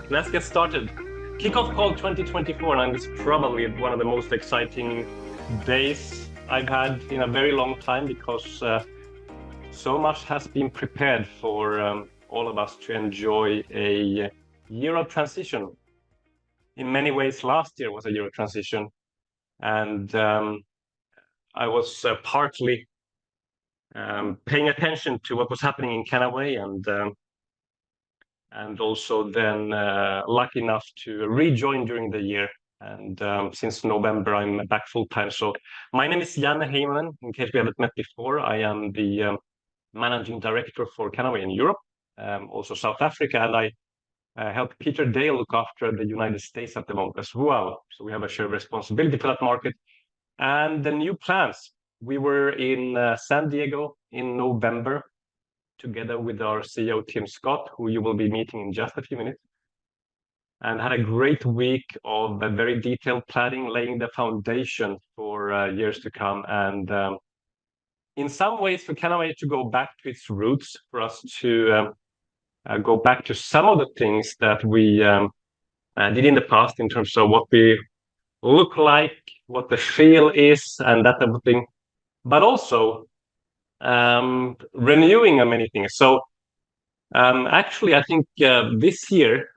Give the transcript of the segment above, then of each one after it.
Let's get started. Kickoff call 2024, and it's probably one of the most exciting days I've had in a very long time because so much has been prepared for all of us to enjoy a year of transition. In many ways, last year was a year of transition, and I was partly paying attention to what was happening in Kannaway and also then lucky enough to rejoin during the year. And since November, I'm back full time. So my name is Janne Heinonen. In case we haven't met before, I am the managing director for Kannaway in Europe, also South Africa, and I help Peter Dale look after the United States at the moment as well. So we have a shared responsibility for that market. And the new plans. We were in San Diego in November together with our CEO, Tim Scott, who you will be meeting in just a few minutes, and had a great week of very detailed planning, laying the foundation for years to come. And in some ways, for Kannaway to go back to its roots, for us to go back to some of the things that we did in the past in terms of what we look like, what the feel is, and that type of thing, but also renewing many things. So actually, I think this year,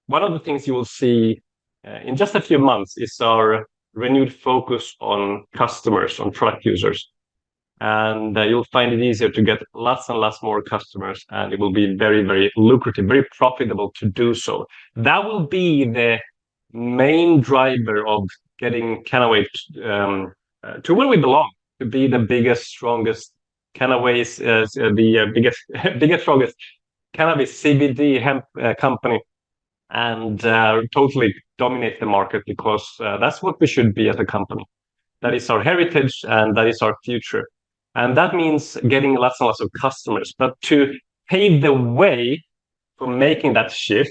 one of the things you will see in just a few months is our renewed focus on customers, on product users. And you'll find it easier to get lots and lots more customers, and it will be very, very lucrative, very profitable to do so. That will be the main driver of getting Kannaway to where we belong, to be the biggest, strongest Kannaway's the biggest, strongest cannabis CBD hemp company, and totally dominate the market because that's what we should be as a company. That is our heritage and that is our future. And that means getting lots and lots of customers. But to pave the way for making that shift,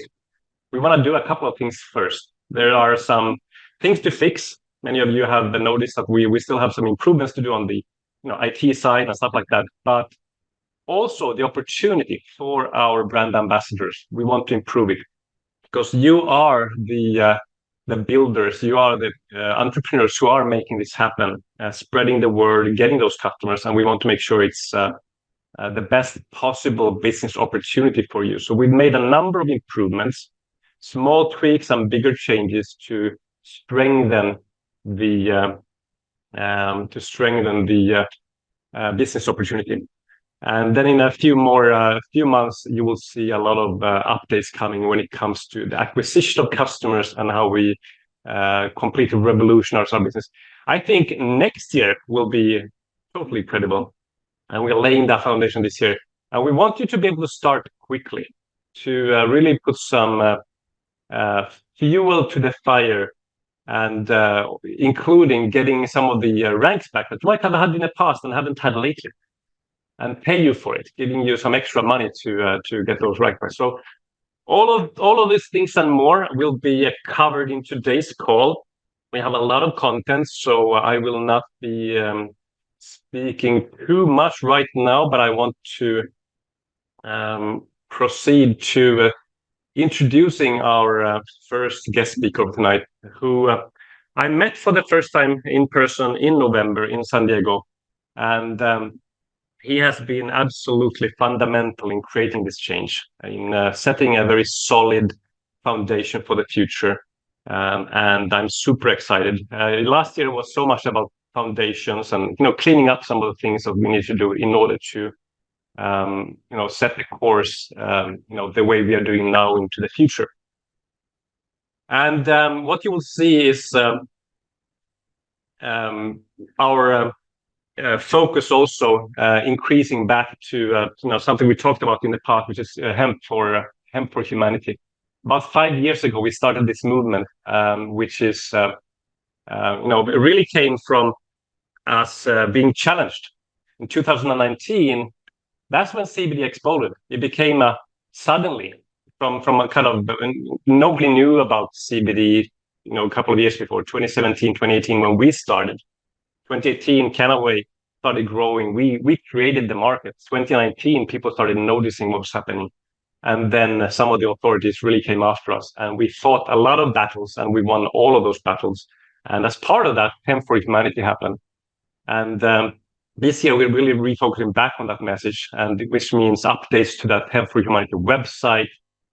we want to do a couple of things first. There are some things to fix. Many of you have noticed that we still have some improvements to do on the IT side and stuff like that. But also the opportunity for our brand ambassadors. We want to improve it because you are the builders, you are the entrepreneurs who are making this happen, spreading the word, getting those customers, and we want to make sure it's the best possible business opportunity for you. So we've made a number of improvements, small tweaks and bigger changes to strengthen the business opportunity. And then in a few months, you will see a lot of updates coming when it comes to the acquisition of customers and how we completely revolutionize our business. I think next year will be totally credible, and we're laying that foundation this year. And we want you to be able to start quickly, to really put some fuel to the fire, and including getting some of the ranks back that you might have had in the past and haven't had lately, and pay you for it, giving you some extra money to get those rank back. So all of these things and more will be covered in today's call. We have a lot of content, so I will not be speaking too much right now, but I want to proceed to introducing our first guest speaker of tonight, who I met for the first time in person in November in San Diego. And he has been absolutely fundamental in creating this change, in setting a very solid foundation for the future. And I'm super excited. Last year was so much about foundations and cleaning up some of the things that we need to do in order to set the course the way we are doing now into the future. And what you will see is our focus also increasing back to something we talked about in the past, which is hemp for humanity. About 5 years ago, we started this movement, which is it really came from us being challenged. In 2019, that's when CBD exploded. It became suddenly from a kind of nobody knew about CBD. A couple of years before 2017, 2018, when we started. 2018, Kannaway started growing. We created the market. 2019, people started noticing what was happening. And then some of the authorities really came after us, and we fought a lot of battles, and we won all of those battles. And as part of that, Hemp for Humanity happened. And this year, we're really refocusing back on that message, and which means updates to that Hemp for Humanity website.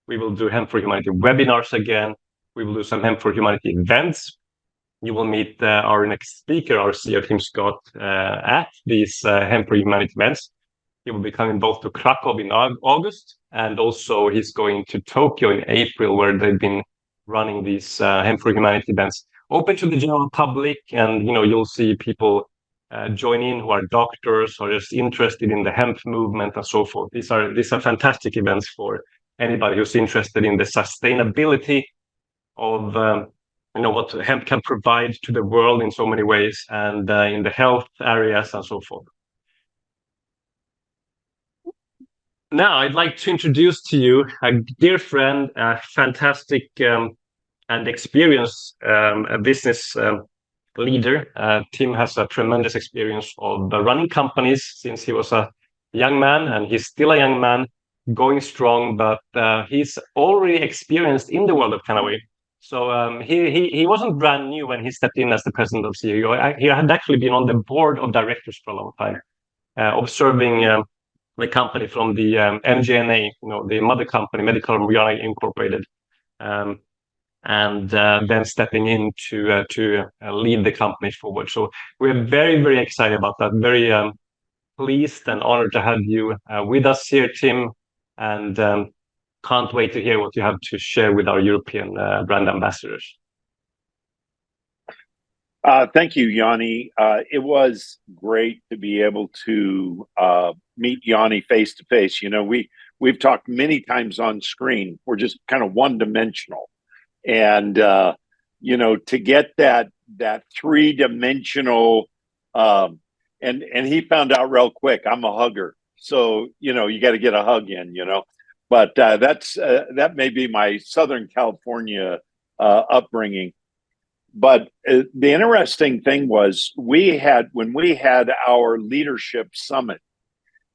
We will do Hemp for Humanity webinars again. We will do some Hemp for Humanity events. You will meet our next speaker, our CEO, Tim Scott, at these Hemp for Humanity events. He will be coming both to Krakow in August, and also he's going to Tokyo in April, where they've been running these Hemp for Humanity events, open to the general public. And you'll see people join in who are doctors or just interested in the hemp movement and so forth. These are fantastic events for anybody who's interested in the sustainability of what hemp can provide to the world in so many ways, and in the health areas and so forth. Now, I'd like to introduce to you a dear friend, a fantastic and experienced business leader. Tim has a tremendous experience of running companies since he was a young man, and he's still a young man, going strong, but he's already experienced in the world of Kannaway. So he wasn't brand new when he stepped in as the president of CEO. He had actually been on the board of directors for a long time, observing the company from the MGNA, the mother company, Medical Marijuana Incorporated, and then stepping in to lead the company forward. So we're very, very excited about that. Very pleased and honored to have you with us here, Tim, and can't wait to hear what you have to share with our European brand ambassadors. Thank you, Yanni. It was great to be able to meet Yanni face to face. We've talked many times on screen. We're just kind of one-dimensional, and to get that three-dimensional, and he found out real quick. I'm a hugger, so you got to get a hug in. But that may be my Southern California upbringing. But the interesting thing was when we had our leadership summit,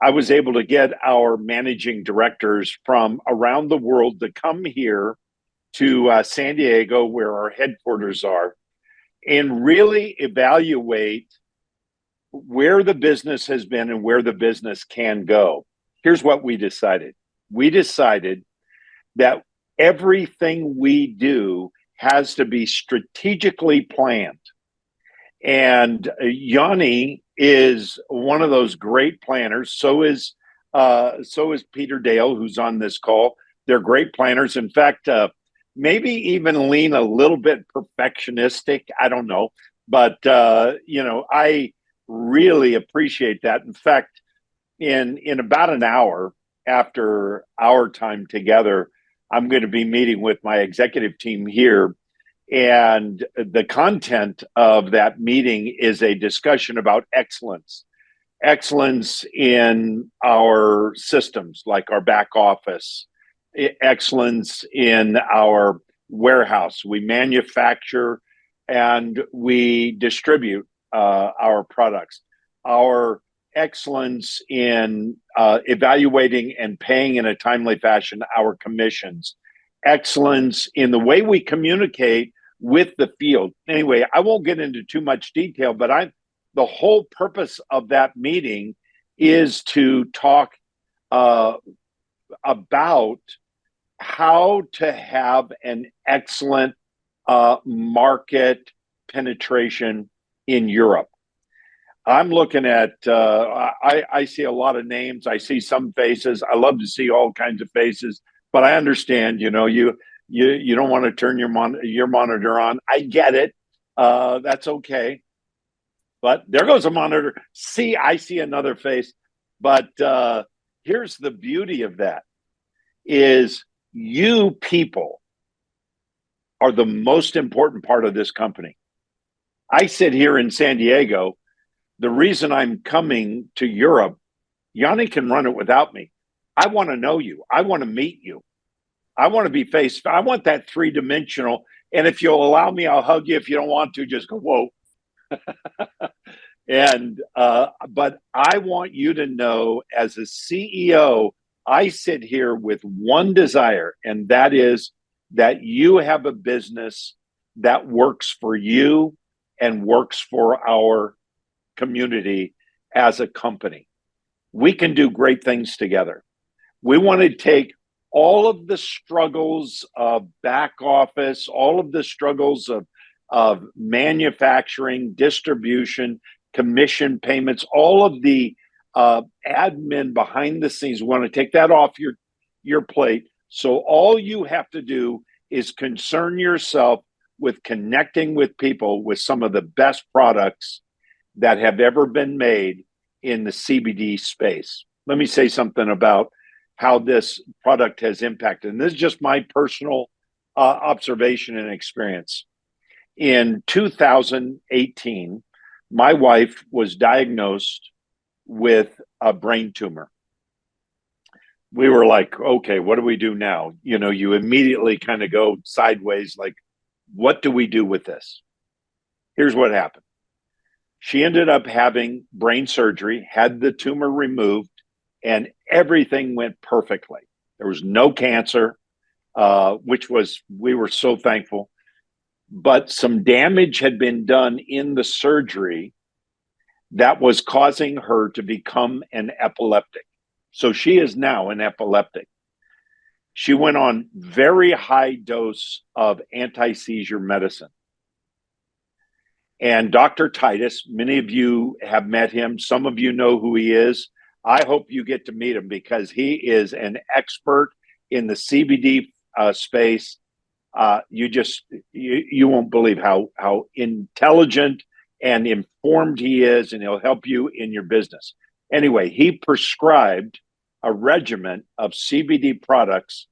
I was able to get our managing directors from around the world to come here to San Diego, where our headquarters are, and really evaluate where the business has been and where the business can go. Here's what we decided. We decided that everything we do has to be strategically planned. And Yanni is one of those great planners. So is Peter Dale, who's on this call. They're great planners. In fact, maybe even lean a little bit perfectionistic. I don't know. But, I really appreciate that. In fact, in about an hour after our time together, I'm going to be meeting with my executive team here, and the content of that meeting is a discussion about excellence in our systems, like our back office, excellence in our warehouse. We manufacture and we distribute our products. Our excellence in evaluating and paying in a timely fashion our commissions, excellence in the way we communicate with the field. Anyway, I won't get into too much detail, but the whole purpose of that meeting is to talk about how to have an excellent market penetration in Europe. I'm looking at, I see a lot of names. I see some faces. I love to see all kinds of faces, but I understand, you don't want to turn your monitor on. I get it. That's okay. But there goes a monitor. See, I see another face. But here's the beauty of that is you people are the most important part of this company. I sit here in San Diego. The reason I'm coming to Europe, Yanni can run it without me. I want to know you. I want to meet you. I want to be I want that three-dimensional. And if you'll allow me, I'll hug you. If you don't want to, just go, whoa. But I want you to know, as a CEO, I sit here with one desire, and that is that you have a business that works for you and works for our community as a company. We can do great things together. We want to take all of the struggles of back office, all of the struggles of manufacturing, distribution, commission payments, all of the admin behind the scenes. We want to take that off your plate. So all you have to do is concern yourself with connecting with people with some of the best products that have ever been made in the CBD space. Let me say something about how this product has impacted. And this is just my personal observation and experience. In 2018, my wife was diagnosed with a brain tumor. We were like, okay, what do we do now? You know, you immediately kind of go sideways, like, what do we do with this? Here's what happened. She ended up having brain surgery, had the tumor removed, and everything went perfectly. There was no cancer, we were so thankful. But some damage had been done in the surgery that was causing her to become an epileptic. So she is now an epileptic. She went on very high dose of anti-seizure medicine. And Dr. Titus, many of you have met him. Some of you know who he is. I hope you get to meet him because he is an expert in the CBD space. You won't believe how intelligent and informed he is, and he'll help you in your business. Anyway, he prescribed a regimen of CBD products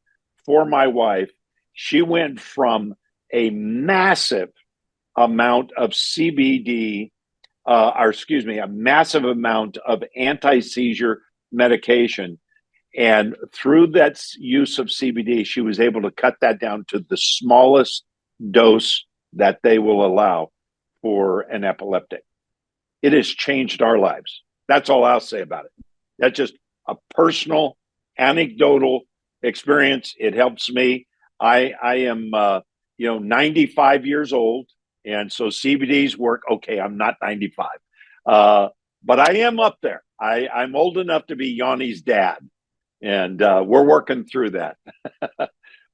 for my wife. She went from a massive amount of CBD, a massive amount of anti-seizure medication. And through that use of CBD, she was able to cut that down to the smallest dose that they will allow for an epileptic. It has changed our lives. That's all I'll say about it. That's just a personal, anecdotal experience. It helps me. I am, 95 years old. And so CBDs work. Okay, I'm not 95, but I am up there. I'm old enough to be Yanni's dad, and we're working through that.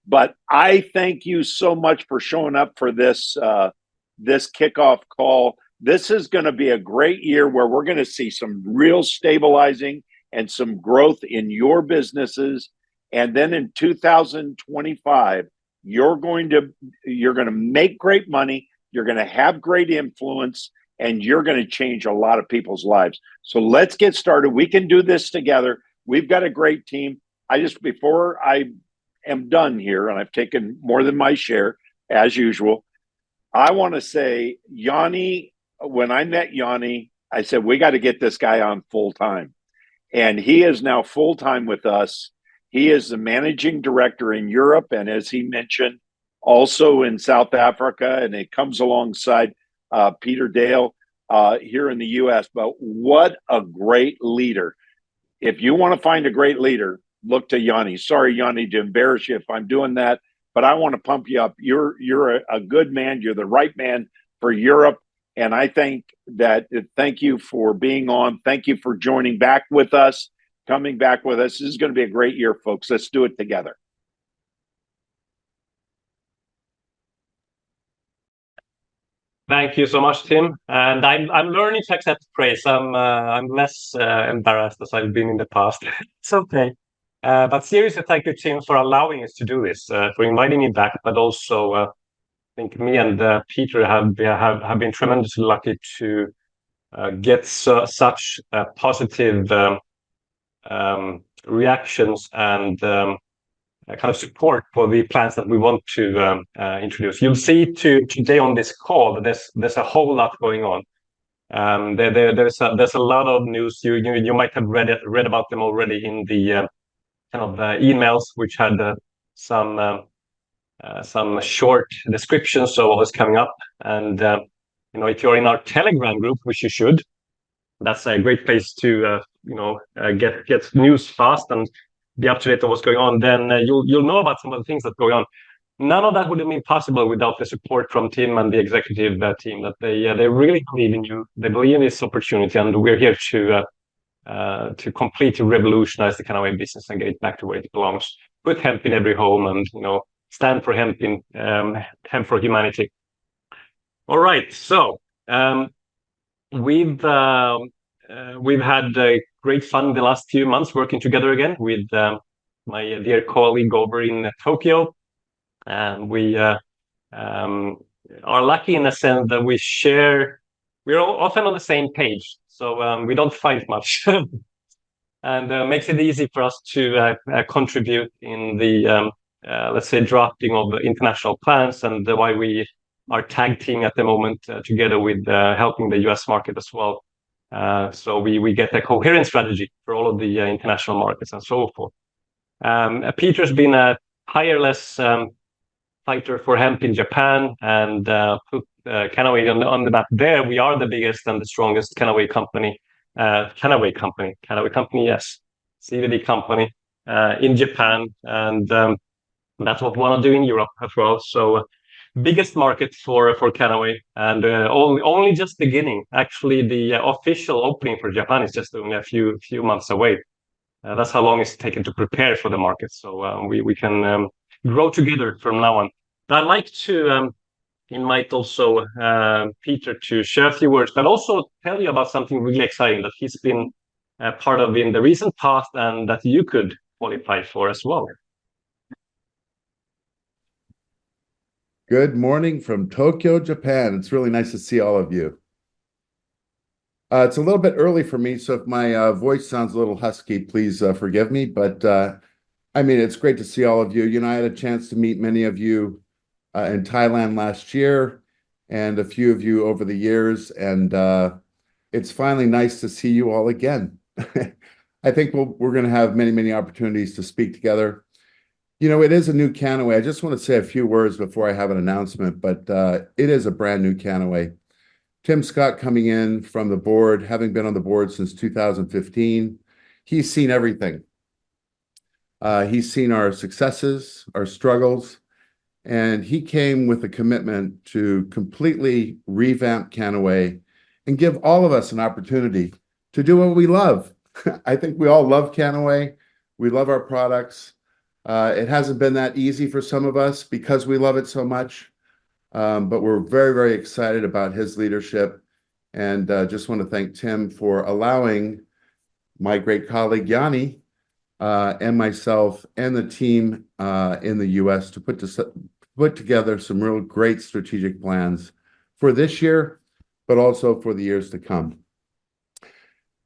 But I thank you so much for showing up for this kickoff call. This is going to be a great year where we're going to see some real stabilizing and some growth in your businesses. And then in 2025, you're going to make great money. You're going to have great influence, and you're going to change a lot of people's lives. So let's get started. We can do this together. We've got a great team. Before I am done here, and I've taken more than my share, as usual, I want to say, Yanni, when I met Yanni, I said, we got to get this guy on full time. And he is now full time with us. He is the managing director in Europe. And as he mentioned, also in South Africa, and it comes alongside Peter Dale here in the U.S. But what a great leader. If you want to find a great leader, look to Yanni. Sorry, Yanni, to embarrass you if I'm doing that, but I want to pump you up. You're a good man. You're the right man for Europe. And I thank you for being on. Thank you for joining back with us, coming back with us. This is going to be a great year, folks. Let's do it together. Thank you so much, Tim. And I'm learning to accept praise. I'm less embarrassed as I've been in the past. It's okay. But seriously, thank you, Tim, for allowing us to do this, for inviting me back. But also, I think me and Peter have been tremendously lucky to get such positive reactions and kind of support for the plans that we want to introduce. You'll see today on this call that there's a whole lot going on. There's a lot of news. You might have read about them already in the kind of emails, which had some short descriptions of what was coming up. And if you're in our Telegram group, which you should, that's a great place to get news fast. And be up to date on what's going on, then you'll know about some of the things that are going on. None of that would have been possible without the support from Tim and the executive team. That they really believe in you. They believe in this opportunity, and we're here to completely revolutionize the Kannaway business and get it back to where it belongs. Put hemp in every home, and stand for hemp for humanity. All right, so we've had great fun the last few months working together again with my dear colleague over in Tokyo. And we are lucky in a sense that we're often on the same page, so we don't fight much, and makes it easy for us to contribute in the let's say drafting of the international plans, and why we are tag teaming at the moment together with helping the US market as well. So we get a coherent strategy for all of the international markets and so forth. Peter's been a tireless fighter for hemp in Japan, and put Kannaway on the map there. We are the biggest and the strongest Kannaway company, yes, CBD company in Japan, and that's what we want to do in Europe as well. So biggest market for Kannaway, and only just beginning. Actually, the official opening for Japan is just only a few months away. That's how long it's taken to prepare for the market. So we can grow together from now on. I'd like to invite also Peter to share a few words, but also tell you about something really exciting that he's been part of in the recent past, and that you could qualify for as well. Good morning from Tokyo, Japan. It's really nice to see all of you. It's a little bit early for me, so if my voice sounds a little husky, please forgive me. But I mean, it's great to see all of you. I had a chance to meet many of you in Thailand last year, and a few of you over the years, and it's finally nice to see you all again. I think we're going to have many, many opportunities to speak together. It is a new Kannaway. I just want to say a few words before I have an announcement, but it is a brand new Kannaway. Tim Scott coming in from the board, having been on the board since 2015, he's seen everything. He's seen our successes, our struggles, and he came with a commitment to completely revamp Kannaway and give all of us an opportunity to do what we love. I think we all love Kannaway. We love our products. It hasn't been that easy for some of us because we love it so much, but we're very, very excited about his leadership, and just want to thank Tim for allowing my great colleague Yanni and myself and the team in the US to put together some real great strategic plans for this year, but also for the years to come.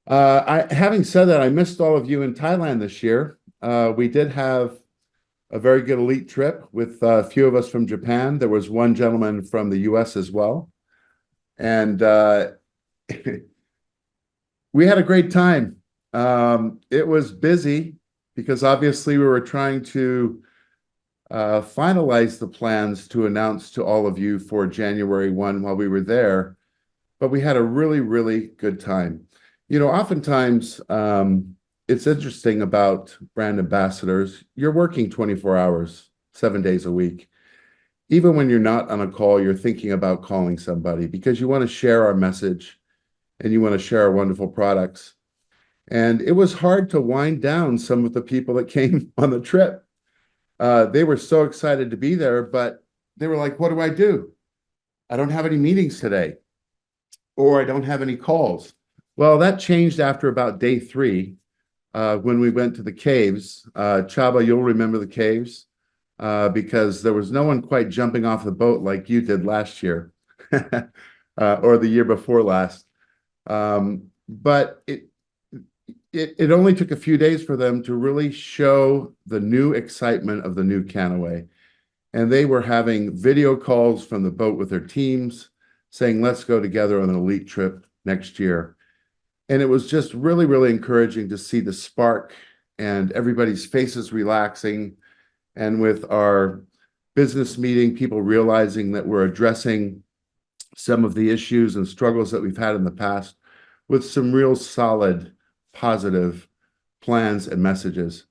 Having said that, I missed all of you in Thailand this year. We did have a very good elite trip with a few of us from Japan. There was one gentleman from the US as well. And we had a great time. It was busy because obviously we were trying to finalize the plans to announce to all of you for January 1 while we were there. But we had a really, really good time. Oftentimes, it's interesting about brand ambassadors. You're working 24 hours, 7 days a week. Even when you're not on a call, you're thinking about calling somebody because you want to share our message and you want to share our wonderful products. And it was hard to wind down some of the people that came on the trip. They were so excited to be there, but they were like, what do I do? I don't have any meetings today, or I don't have any calls. Well, that changed after about day 3. When we went to the caves. Chaba, you'll remember the caves because there was no one quite jumping off the boat like you did last year or the year before last. But it only took a few days for them to really show the new excitement of the new Kannaway. And they were having video calls from the boat with their teams saying, let's go together on an elite trip next year. And it was just really, really encouraging to see the spark and everybody's faces relaxing. And with our business meeting, people realizing that we're addressing some of the issues and struggles that we've had in the past with some real solid, positive plans and messages.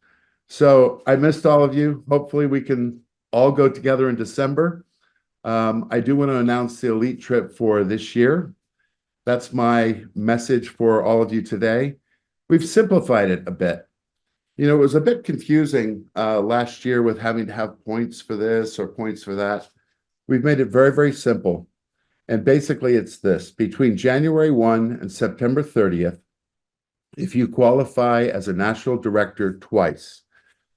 So I missed all of you. Hopefully we can all go together in December. I do want to announce the elite trip for this year. That's my message for all of you today. We've simplified it a bit. It was a bit confusing last year with having to have points for this or points for that. We've made it very, very simple. And basically it's this: between January 1 and September 30th, if you qualify as a national director twice,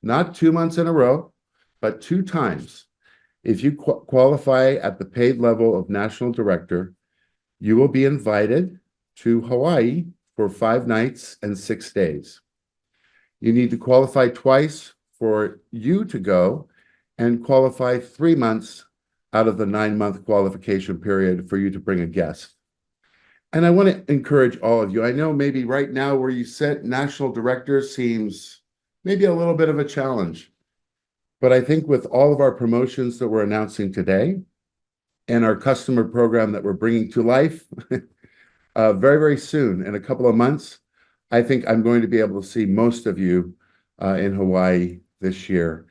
not 2 months in a row, but 2 times, if you qualify at the paid level of national director, you will be invited to Hawaii for 5 nights and 6 days. You need to qualify twice for you to go, and qualify 3 months out of the 9-month qualification period for you to bring a guest. And I want to encourage all of you. I know maybe right now where you sit, national director seems maybe a little bit of a challenge. But I think with all of our promotions that we're announcing today and our customer program that we're bringing to life very, very soon, in a couple of months, I think I'm going to be able to see most of you in Hawaii this year.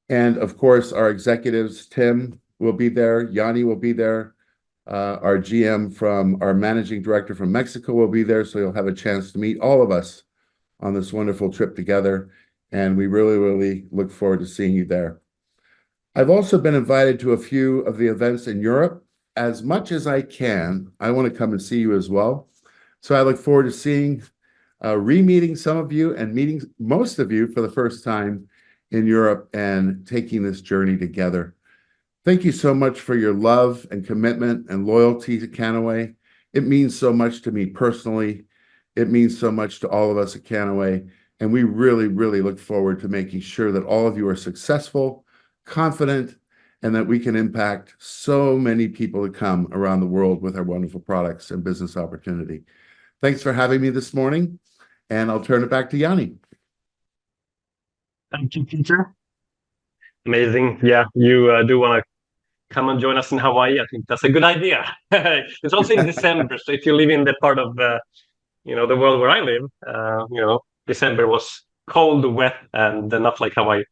And of course, our executives, Tim will be there, Yanni will be there, our GM from our managing director from Mexico will be there. So you'll have a chance to meet all of us on this wonderful trip together. And we really, really look forward to seeing you there. I've also been invited to a few of the events in Europe. As much as I can, I want to come and see you as well. So I look forward to seeing, re-meeting some of you and meeting most of you for the first time in Europe and taking this journey together. Thank you so much for your love and commitment and loyalty to Kannaway. It means so much to me personally. It means so much to all of us at Kannaway. And we really, really look forward to making sure that all of you are successful, confident, and that we can impact so many people to come around the world with our wonderful products and business opportunity. Thanks for having me this morning, and I'll turn it back to Yanni. Thank you, Peter. Amazing. Yeah, you do want to come and join us in Hawaii. I think that's a good idea. It's also in December, so if you live in the part of the world where I live, December was cold, wet, and not like Hawaii.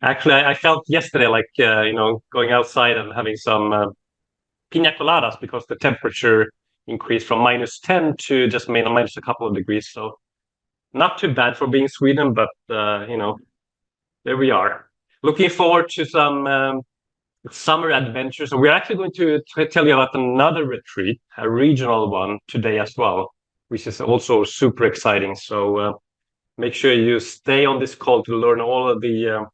Actually, I felt yesterday like going outside and having some pina coladas because the temperature increased from -10 to just minus a couple of degrees. So not too bad for being Sweden, but there we are. Looking forward to some summer adventures. And we're actually going to tell you about another retreat, a regional one today as well, which is also super exciting. So make sure you stay on this call to learn all of the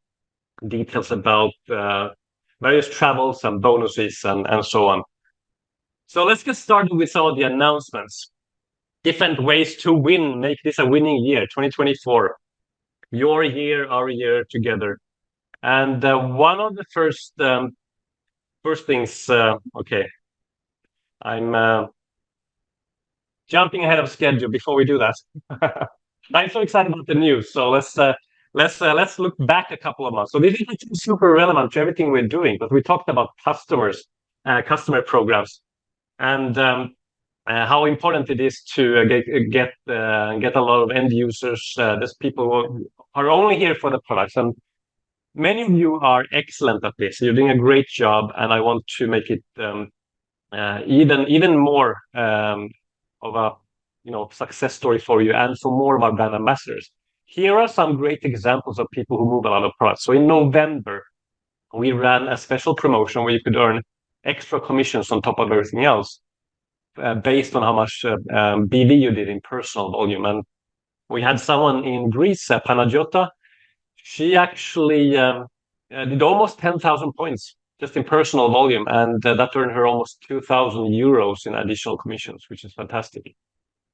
details about various travels and bonuses and so on. So let's get started with some of the announcements. Different ways to win, make this a winning year, 2024. Your year, our year together. And one of the first things, okay, I'm jumping ahead of schedule before we do that. I'm so excited about the news. So let's look back a couple of months. So this is super relevant to everything we're doing, but we talked about customers, customer programs, and how important it is to get a lot of end users. There's people who are only here for the products, and many of you are excellent at this. You're doing a great job, and I want to make it even more of a success story for you and for more of our brand ambassadors. Here are some great examples of people who move a lot of products. So in November, we ran a special promotion where you could earn extra commissions on top of everything else, based on how much BV you did in personal volume. And we had someone in Greece, Panagiota. She actually did almost 10,000 points just in personal volume, and that earned her almost 2,000 euros in additional commissions, which is fantastic.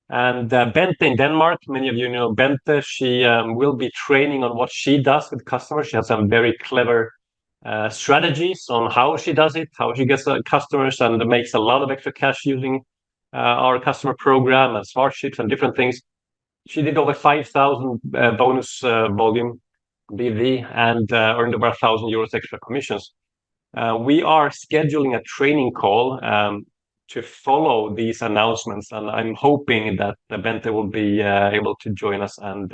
And Bente in Denmark, many of you know Bente. She will be training on what she does with customers. She has some very clever strategies on how she does it, how she gets customers and makes a lot of extra cash using our customer program and smartships and different things. She did over 5,000 bonus volume BV and earned over 1,000 euros extra commissions. We are scheduling a training call to follow these announcements, and I'm hoping that Bente will be able to join us and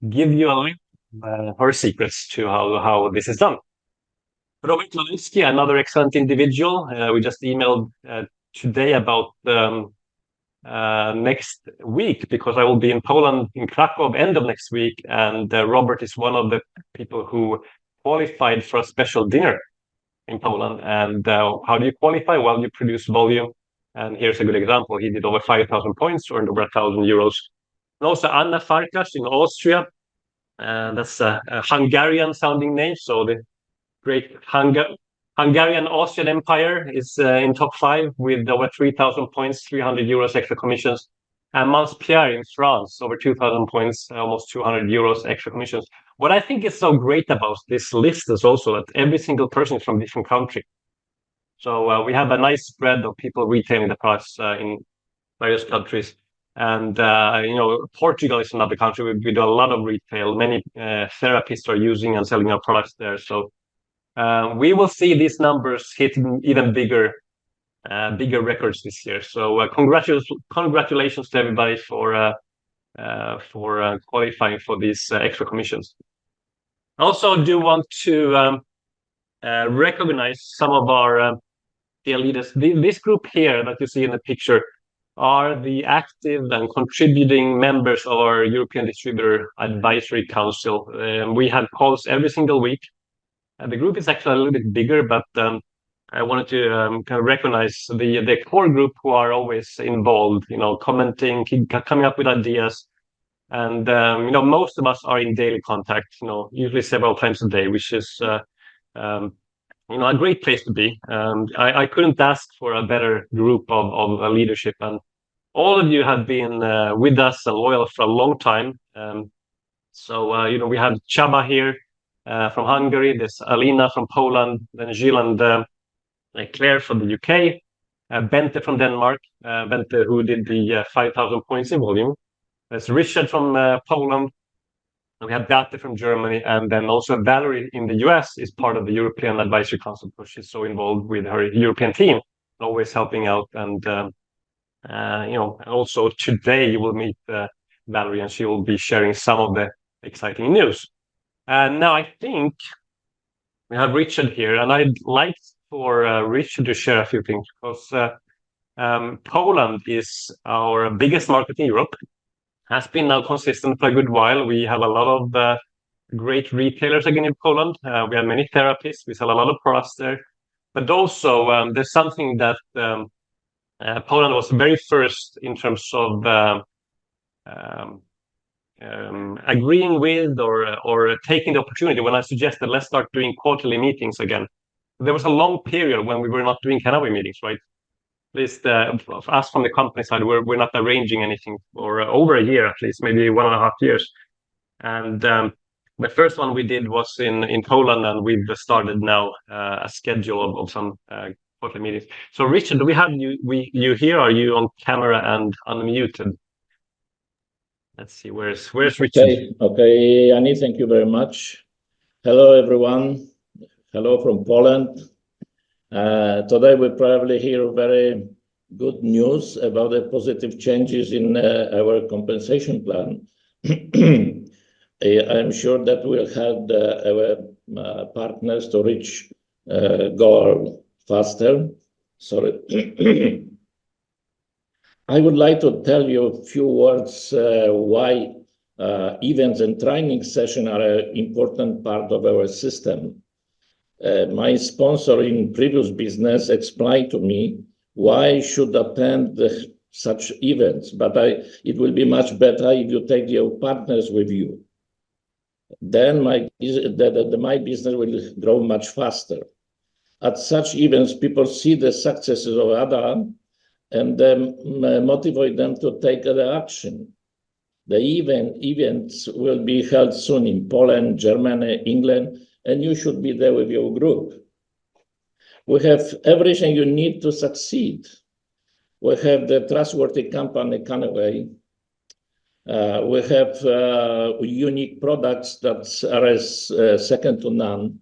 give you a link, her secrets to how this is done. Robert Lalinsky, another excellent individual. We just emailed today about next week, because I will be in Poland, in Krakow, end of next week, and Robert is one of the people who qualified for a special dinner in Poland. And how do you qualify? Well, you produce volume, and here's a good example. He did over 5,000 points, earned over 1,000 euros. And also Anna Farkas in Austria, that's a Hungarian-sounding name, so the great Hungarian-Austrian Empire is in top 5 with over 3,000 points, 300 euros extra commissions. And Mans Pierre in France, over 2,000 points, almost 200 euros extra commissions. What I think is so great about this list is also that every single person is from a different country. So we have a nice spread of people retailing the products in various countries. And Portugal is another country. We do a lot of retail. Many therapists are using and selling our products there. So we will see these numbers hitting even bigger records this year. So congratulations to everybody for qualifying for these extra commissions. I also do want to recognize some of our dear leaders. This group here that you see in the picture are the active and contributing members of our European Distributor Advisory Council. We have calls every single week. The group is actually a little bit bigger, but I wanted to kind of recognize the core group who are always involved, commenting, coming up with ideas. And, most of us are in daily contact, usually several times a day, which is, a great place to be. I couldn't ask for a better group of leadership. And all of you have been with us and loyal for a long time. So we have Csaba here from Hungary, there's Alina from Poland, then Gilles and Claire from the UK, Bente from Denmark, Bente who did the 5,000 points in volume. There's Richard from Poland, and we have Beate from Germany, and then also Valerie in the US is part of the European Advisory Council because she's so involved with her European team, always helping out. And also today you will meet Valerie, and she will be sharing some of the exciting news. And now I think we have Richard here, and I'd like for Richard to share a few things, because Poland is our biggest market in Europe, has been now consistent for a good while. We have a lot of great retailers again in Poland. We have many therapists. We sell a lot of products there. But also there's something that Poland was very first in terms of agreeing with or taking the opportunity when I suggested let's start doing quarterly meetings again. There was a long period when we were not doing Kannaway meetings, right? At least us from the company side, we're not arranging anything for over a year, at least maybe 1.5 years. And the first one we did was in Poland, and we've started now a schedule of some quarterly meetings. So Richard, do we have you here? Are you on camera and unmuted? Let's see, where's Richard? Okay, Annie, thank you very much. Hello, everyone. Hello from Poland. Today we probably hear very good news about the positive changes in our compensation plan. I'm sure that we'll help our partners to reach goal faster. Sorry. I would like to tell you a few words why events and training sessions are an important part of our system. My sponsor in previous business explained to me why I should attend such events, but it will be much better if you take your partners with you. Then my business will grow much faster. At such events, people see the successes of others and motivate them to take the action. The events will be held soon in Poland, Germany, England, and you should be there with your group. We have everything you need to succeed. We have the trustworthy company Kannaway. We have unique products that are second to none.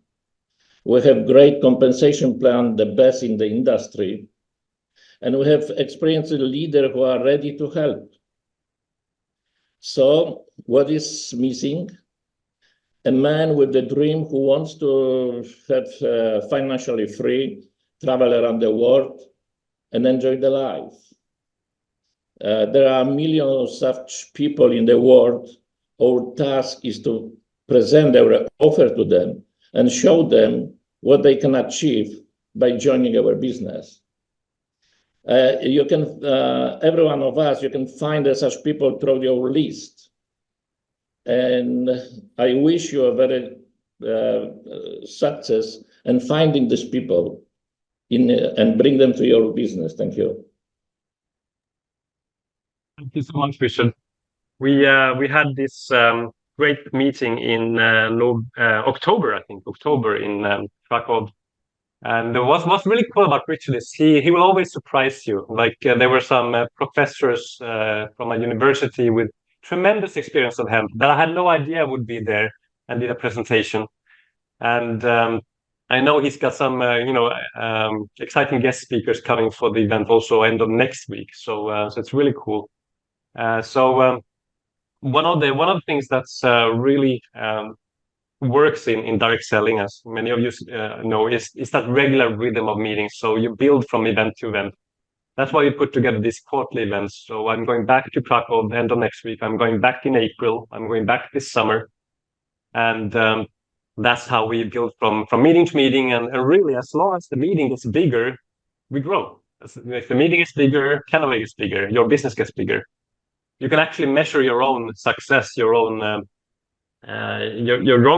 We have great compensation plan, the best in the industry. And we have experienced leaders who are ready to help. So what is missing? A man with a dream who wants to have financially free, travel around the world, and enjoy the life. There are millions of such people in the world. Our task is to present our offer to them and show them what they can achieve by joining our business. You can, every one of us, you can find such people through your list. And I wish you a very success in finding these people and bring them to your business. Thank you. Thank you so much, Richard. We had this great meeting in October, I think, October in Krakow. And what's really cool about Richard is he will always surprise you. Like there were some professors from a university with tremendous experience of hemp that I had no idea would be there and did a presentation. And I know he's got some exciting guest speakers coming for the event also end of next week. So it's really cool. One of the things that's really works in direct selling, as many of you know, is that regular rhythm of meetings. So you build from event to event. That's why we put together these quarterly events. So I'm going back to Krakow end of next week. I'm going back in April. I'm going back this summer. And that's how we build from meeting to meeting. And really, as long as the meeting gets bigger, we grow. If the meeting is bigger, Kannaway is bigger, your business gets bigger. You can actually measure your own success, your own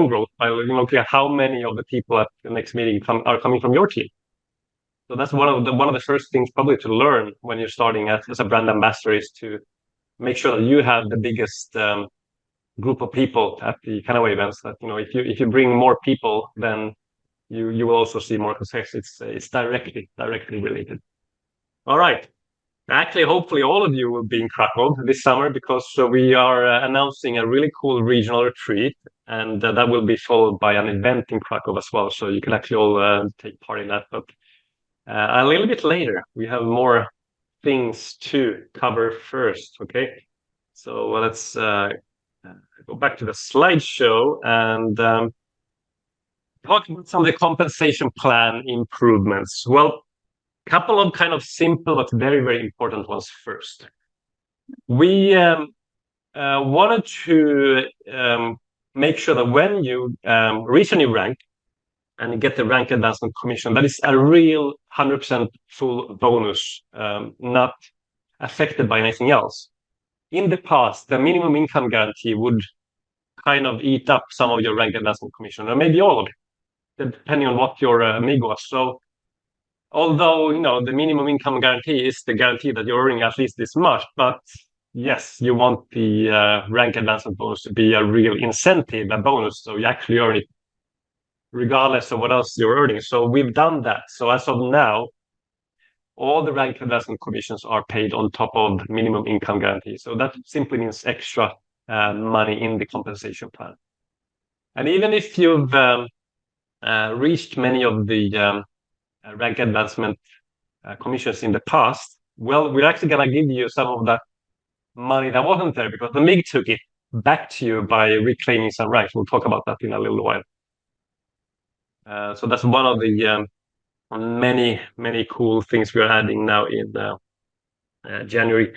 growth by looking at how many of the people at the next meeting are coming from your team. So that's one of the first things probably to learn when you're starting as a brand ambassador is to make sure that you have the biggest group of people at the Kannaway events. That if you bring more people, then you will also see more success. It's directly related. All right. Actually, hopefully all of you will be in Krakow this summer because we are announcing a really cool regional retreat, and that will be followed by an event in Krakow as well. So you can actually all take part in that. But a little bit later, we have more things to cover first. Okay, so let's go back to the slideshow and talk about some of the compensation plan improvements. Well, couple of kind of simple but very, very important ones first. We wanted to make sure that when you reach a new rank and you get the rank advancement commission, that is a real 100% full bonus, not affected by anything else. In the past, the minimum income guarantee would kind of eat up some of your rank advancement commission, or maybe all of it, depending on what your MIG was. So although, the minimum income guarantee is the guarantee that you're earning at least this much, but yes, you want the rank advancement bonus to be a real incentive, a bonus, so you actually earn it regardless of what else you're earning. So we've done that. So as of now, all the rank advancement commissions are paid on top of minimum income guarantee. So that simply means extra money in the compensation plan. And even if you've reached many of the rank advancement commissions in the past, well, we're actually going to give you some of that money that wasn't there because the MIG took it back to you by reclaiming some ranks. We'll talk about that in a little while. So that's one of the many, many cool things we're adding now in January.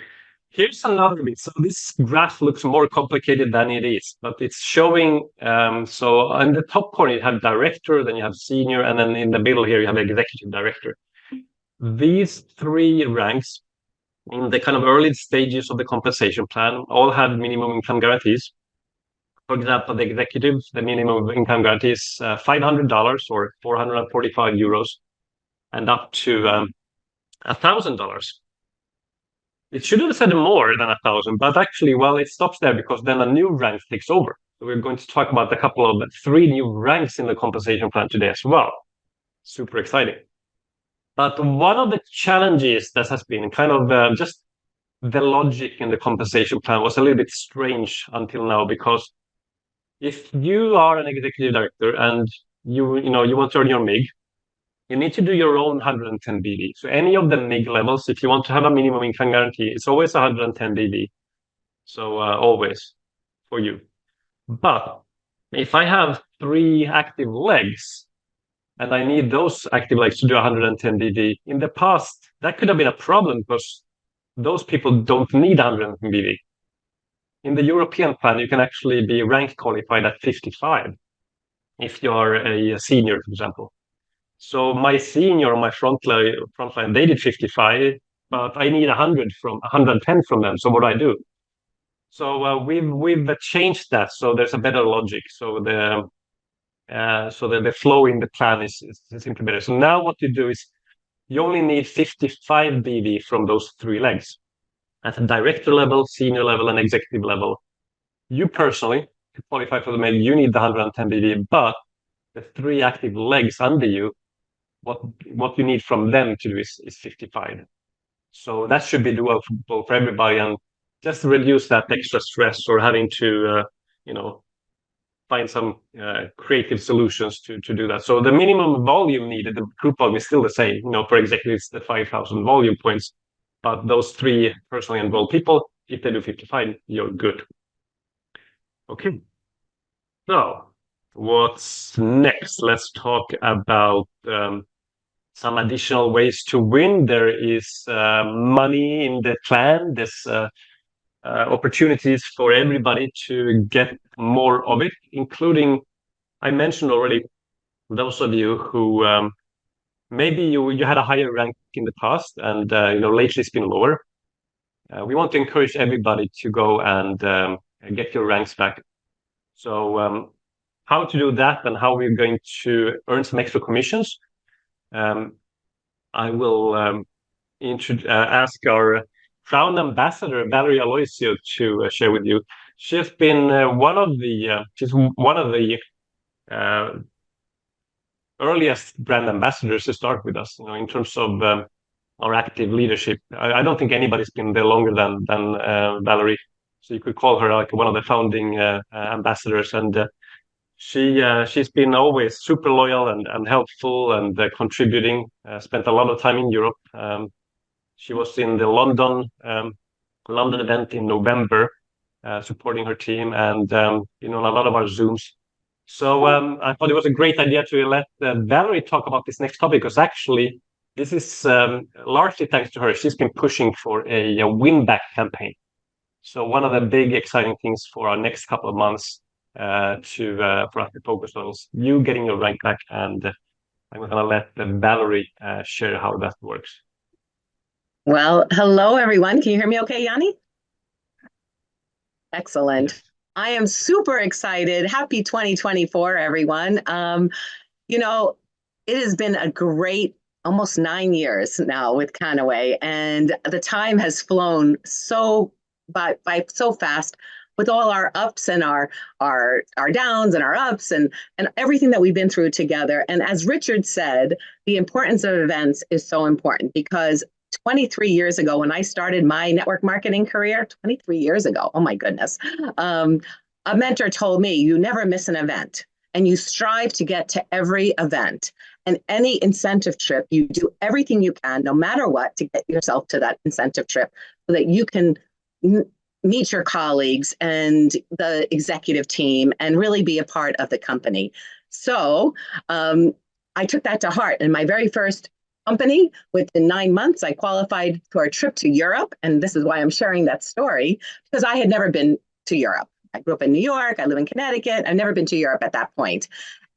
Here's another bit. So this graph looks more complicated than it is, but it's showing, so in the top corner, you have director, then you have senior, and then in the middle here, you have executive director. These three ranks in the kind of early stages of the compensation plan all have minimum income guarantees. For example, the executive, the minimum income guarantee is $500 or 445 euros and up to $1,000. It should have said more than 1,000, but actually, well, it stops there because then a new rank takes over. So we're going to talk about a couple of 3 new ranks in the compensation plan today as well. Super exciting. But one of the challenges that has been kind of just the logic in the compensation plan was a little bit strange until now, because if you are an executive director and you want to earn your MIG, you need to do your own 110 BV. So any of the MIG levels, if you want to have a minimum income guarantee, it's always 110 BV. So always. for you. But if I have 3 active legs and I need those active legs to do 110 BV, in the past, that could have been a problem because those people don't need 110 BV. In the European plan, you can actually be rank qualified at 55 if you're a senior, for example. So my senior, my frontline, they did 55, but I need 110 from them. So what do I do? So we've changed that. So there's a better logic. So the flow in the plan is simply better. So now what you do is you only need 55 BV from those 3 legs at the director level, senior level, and executive level. You personally, to qualify for the mail, you need the 110 BV, but the 3 active legs under you, what you need from them to do is 55. So that should be doable for everybody, and just to reduce that extra stress or having to, find some creative solutions to do that. So the minimum volume needed, the group volume is still the same. For executives, the 5,000 volume points, but those 3 personally enrolled people, if they do 55, you're good. Okay. So what's next? Let's talk about some additional ways to win. There is money in the plan. There's opportunities for everybody to get more of it, including, I mentioned already, those of you who maybe you had a higher rank in the past and lately it's been lower. We want to encourage everybody to go and get your ranks back. So how to do that and how we're going to earn some extra commissions, I will ask our Crown Ambassador, Valerie Aloisio, to share with you. She's been one of the earliest brand ambassadors to start with us, in terms of our active leadership. I don't think anybody's been there longer than Valerie. So you could call her like one of the founding ambassadors. And she's been always super loyal and helpful and contributing, spent a lot of time in Europe. She was in the London event in November, supporting her team and a lot of our Zooms. So I thought it was a great idea to let Valerie talk about this next topic, because actually this is largely thanks to her. She's been pushing for a win-back campaign. So one of the big exciting things for our next couple of months for us to focus on is you getting your rank back, and I'm going to let Valerie share how that works. Well, hello, everyone. Can you hear me okay, Yanni? Excellent. I am super excited. Happy 2024, everyone. It has been a great almost 9 years now with Kannaway, and the time has flown by so fast with all our ups and our downs and our ups and everything that we've been through together. And as Richard said, the importance of events is so important, because 23 years ago, when I started my network marketing career, 23 years ago, oh my goodness, a mentor told me, you never miss an event and you strive to get to every event. And any incentive trip, you do everything you can, no matter what, to get yourself to that incentive trip so that you can meet your colleagues and the executive team and really be a part of the company. So I took that to heart. And my very first company, within 9 months, I qualified for a trip to Europe. And this is why I'm sharing that story, because I had never been to Europe. I grew up in New York. I live in Connecticut. I've never been to Europe at that point.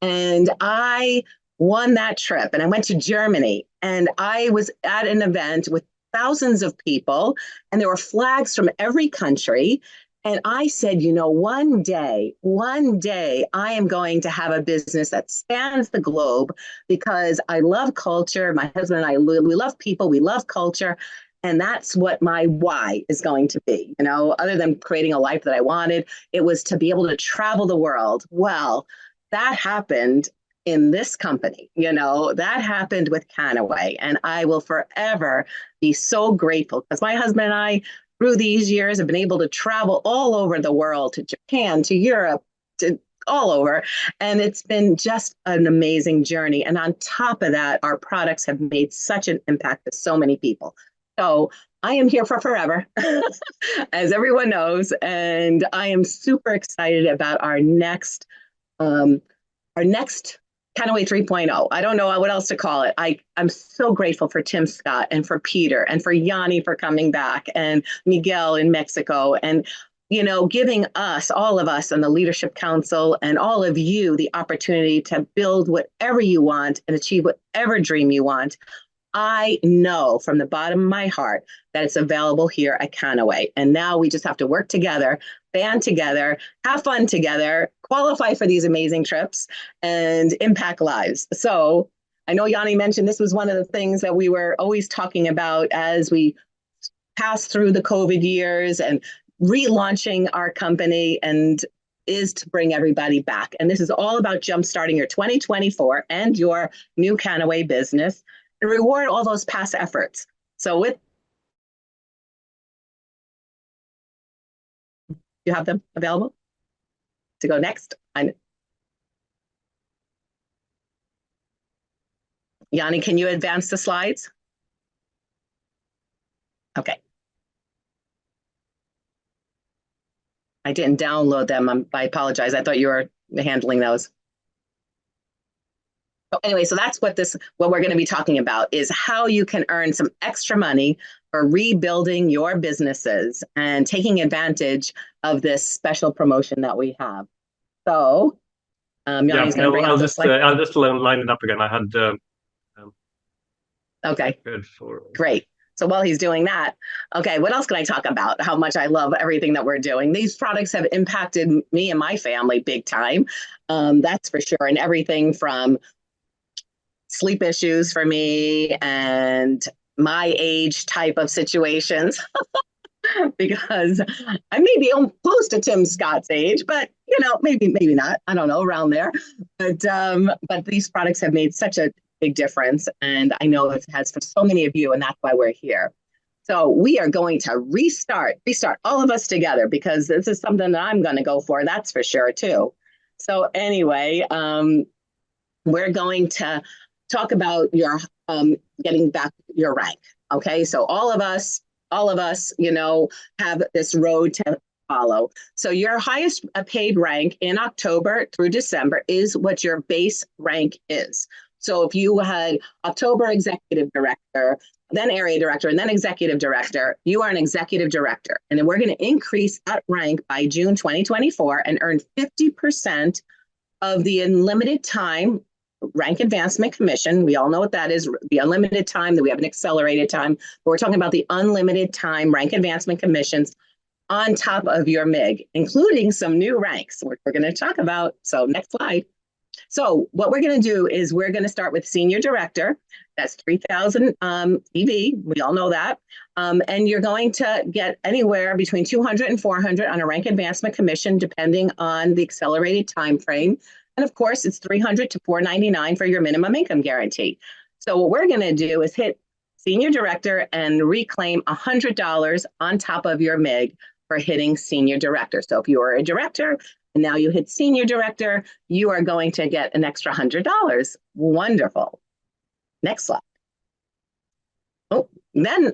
And I won that trip and I went to Germany, and I was at an event with thousands of people, and there were flags from every country. And I said, one day I am going to have a business that spans the globe, because I love culture. My husband and I, we love people, we love culture. And that's what my why is going to be. Other than creating a life that I wanted, it was to be able to travel the world. Well, that happened in this company, that happened with Kannaway. And I will forever be so grateful, because my husband and I, through these years, have been able to travel all over the world, to Japan, to Europe, to all over. And it's been just an amazing journey. And on top of that, our products have made such an impact to so many people. So I am here for forever, as everyone knows, and I am super excited about our next Kannaway 3.0. I don't know what else to call it. I'm so grateful for Tim Scott and for Peter and for Yanni for coming back and Miguel in Mexico and giving us, all of us on the Leadership Council and all of you the opportunity to build whatever you want and achieve whatever dream you want. I know from the bottom of my heart that it's available here at Kannaway. And now we just have to work together, band together, have fun together, qualify for these amazing trips, and impact lives. So I know Yanni mentioned this was one of the things that we were always talking about as we passed through the COVID years and relaunching our company, and is to bring everybody back. And this is all about jumpstarting your 2024 and your new Kannaway business and reward all those past efforts. So with you have them available to go next. Yanni, can you advance the slides? Okay. I didn't download them. I apologize. I thought you were handling those. Anyway, so that's what we're going to be talking about is how you can earn some extra money for rebuilding your businesses and taking advantage of this special promotion that we have. So, Yanni's going to bring I'll just line it up again. I had okay, good for great. So while he's doing that, okay, what else can I talk about? How much I love everything that we're doing. These products have impacted me and my family big time. That's for sure. And everything from sleep issues for me and my age type of situations because I may be close to Tim Scott's age, but maybe not. I don't know, around there. But these products have made such a big difference, and I know it has for so many of you, and that's why we're here. So we are going to restart all of us together because this is something that I'm going to go for. That's for sure too. So anyway, we're going to talk about your getting back your rank. Okay, so all of us, have this road to follow. So your highest paid rank in October through December is what your base rank is. So if you had October executive director, then area director, and then executive director, you are an executive director. And then we're going to increase that rank by June 2024 and earn 50% of the unlimited time rank advancement commission. We all know what that is, the unlimited time, that we have an accelerated time, but we're talking about the unlimited time rank advancement commissions on top of your MIG, including some new ranks, which we're going to talk about. So next slide. So what we're going to do is we're going to start with senior director. That's 3,000 EV. We all know that. And you're going to get anywhere between 200 and 400 on a rank advancement commission, depending on the accelerated time frame. And of course, it's 300 to 499 for your minimum income guarantee. So what we're going to do is hit senior director and reclaim $100 on top of your MIG for hitting senior director. So if you are a director and now you hit senior director, you are going to get an extra $100. Wonderful. Next slide. Oh, then,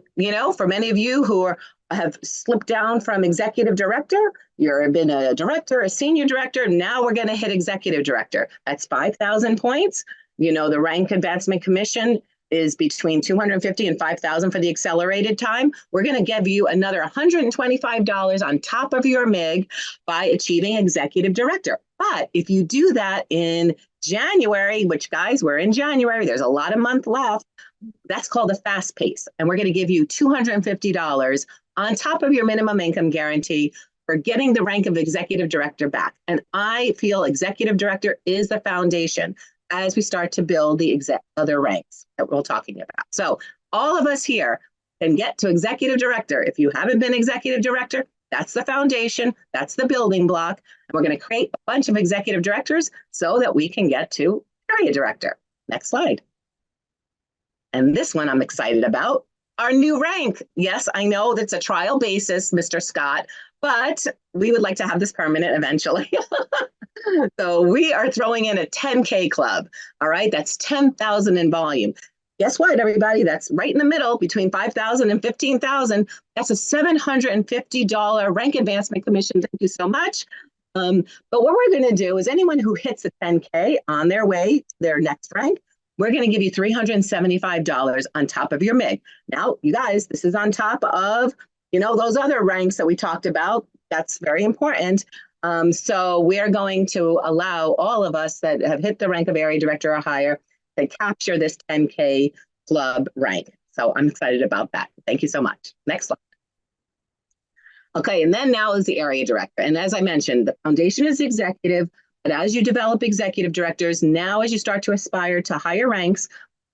for many of you who have slipped down from executive director, you've been a director, a senior director, now we're going to hit executive director. That's 5,000 points. The rank advancement commission is between 250 and 5,000 for the accelerated time. We're going to give you another $125 on top of your MIG by achieving executive director. But if you do that in January, which guys, we're in January, there's a lot of month left, that's called a fast pace. And we're going to give you $250 on top of your minimum income guarantee for getting the rank of executive director back. And I feel executive director is the foundation as we start to build the other ranks that we're talking about. So all of us here can get to executive director. If you haven't been executive director, that's the foundation, that's the building block. And we're going to create a bunch of executive directors so that we can get to area director. Next slide. And this one I'm excited about, our new rank. Yes, I know that's a trial basis, Mr. Scott, but we would like to have this permanent eventually. So we are throwing in a 10K club. All right, that's 10,000 in volume. guess what, everybody? That's right in the middle between 5,000 and 15,000. That's a $750 rank advancement commission. Thank you so much. But what we're going to do is anyone who hits a 10K on their way to their next rank, we're going to give you $375 on top of your MIG. Now, you guys, this is on top of, those other ranks that we talked about. That's very important. So we're going to allow all of us that have hit the rank of area director or higher to capture this 10K club rank. So I'm excited about that. Thank you so much. Next slide. Okay, and then now is the area director. And as I mentioned, the foundation is executive, but as you develop executive directors, now as you start to aspire to higher ranks,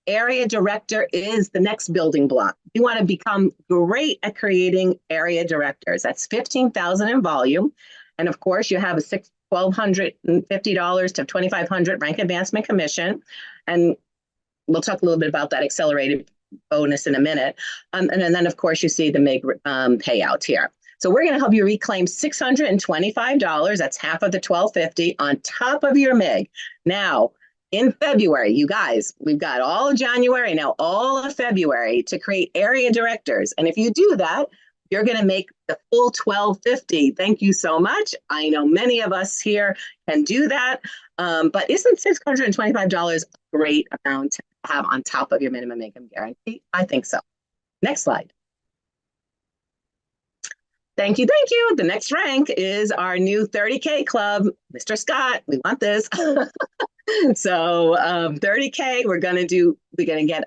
area director is the next building block. You want to become great at creating area directors. That's 15,000 in volume. And of course, you have a $1,250 to $2,500 rank advancement commission. And we'll talk a little bit about that accelerated bonus in a minute. And then, of course, you see the MIG payout here. So we're going to help you reclaim $625. That's half of the $1,250 on top of your MIG. Now, in February, you guys, we've got all of January, now all of February to create area directors. And if you do that, you're going to make the full $1,250. Thank you so much. I know many of us here can do that. But isn't $625 a great amount to have on top of your minimum income guarantee? I think so. Next slide. Thank you, thank you. The next rank is our new 30K club. Mr. Scott, we want this. So 30K, we're gonna get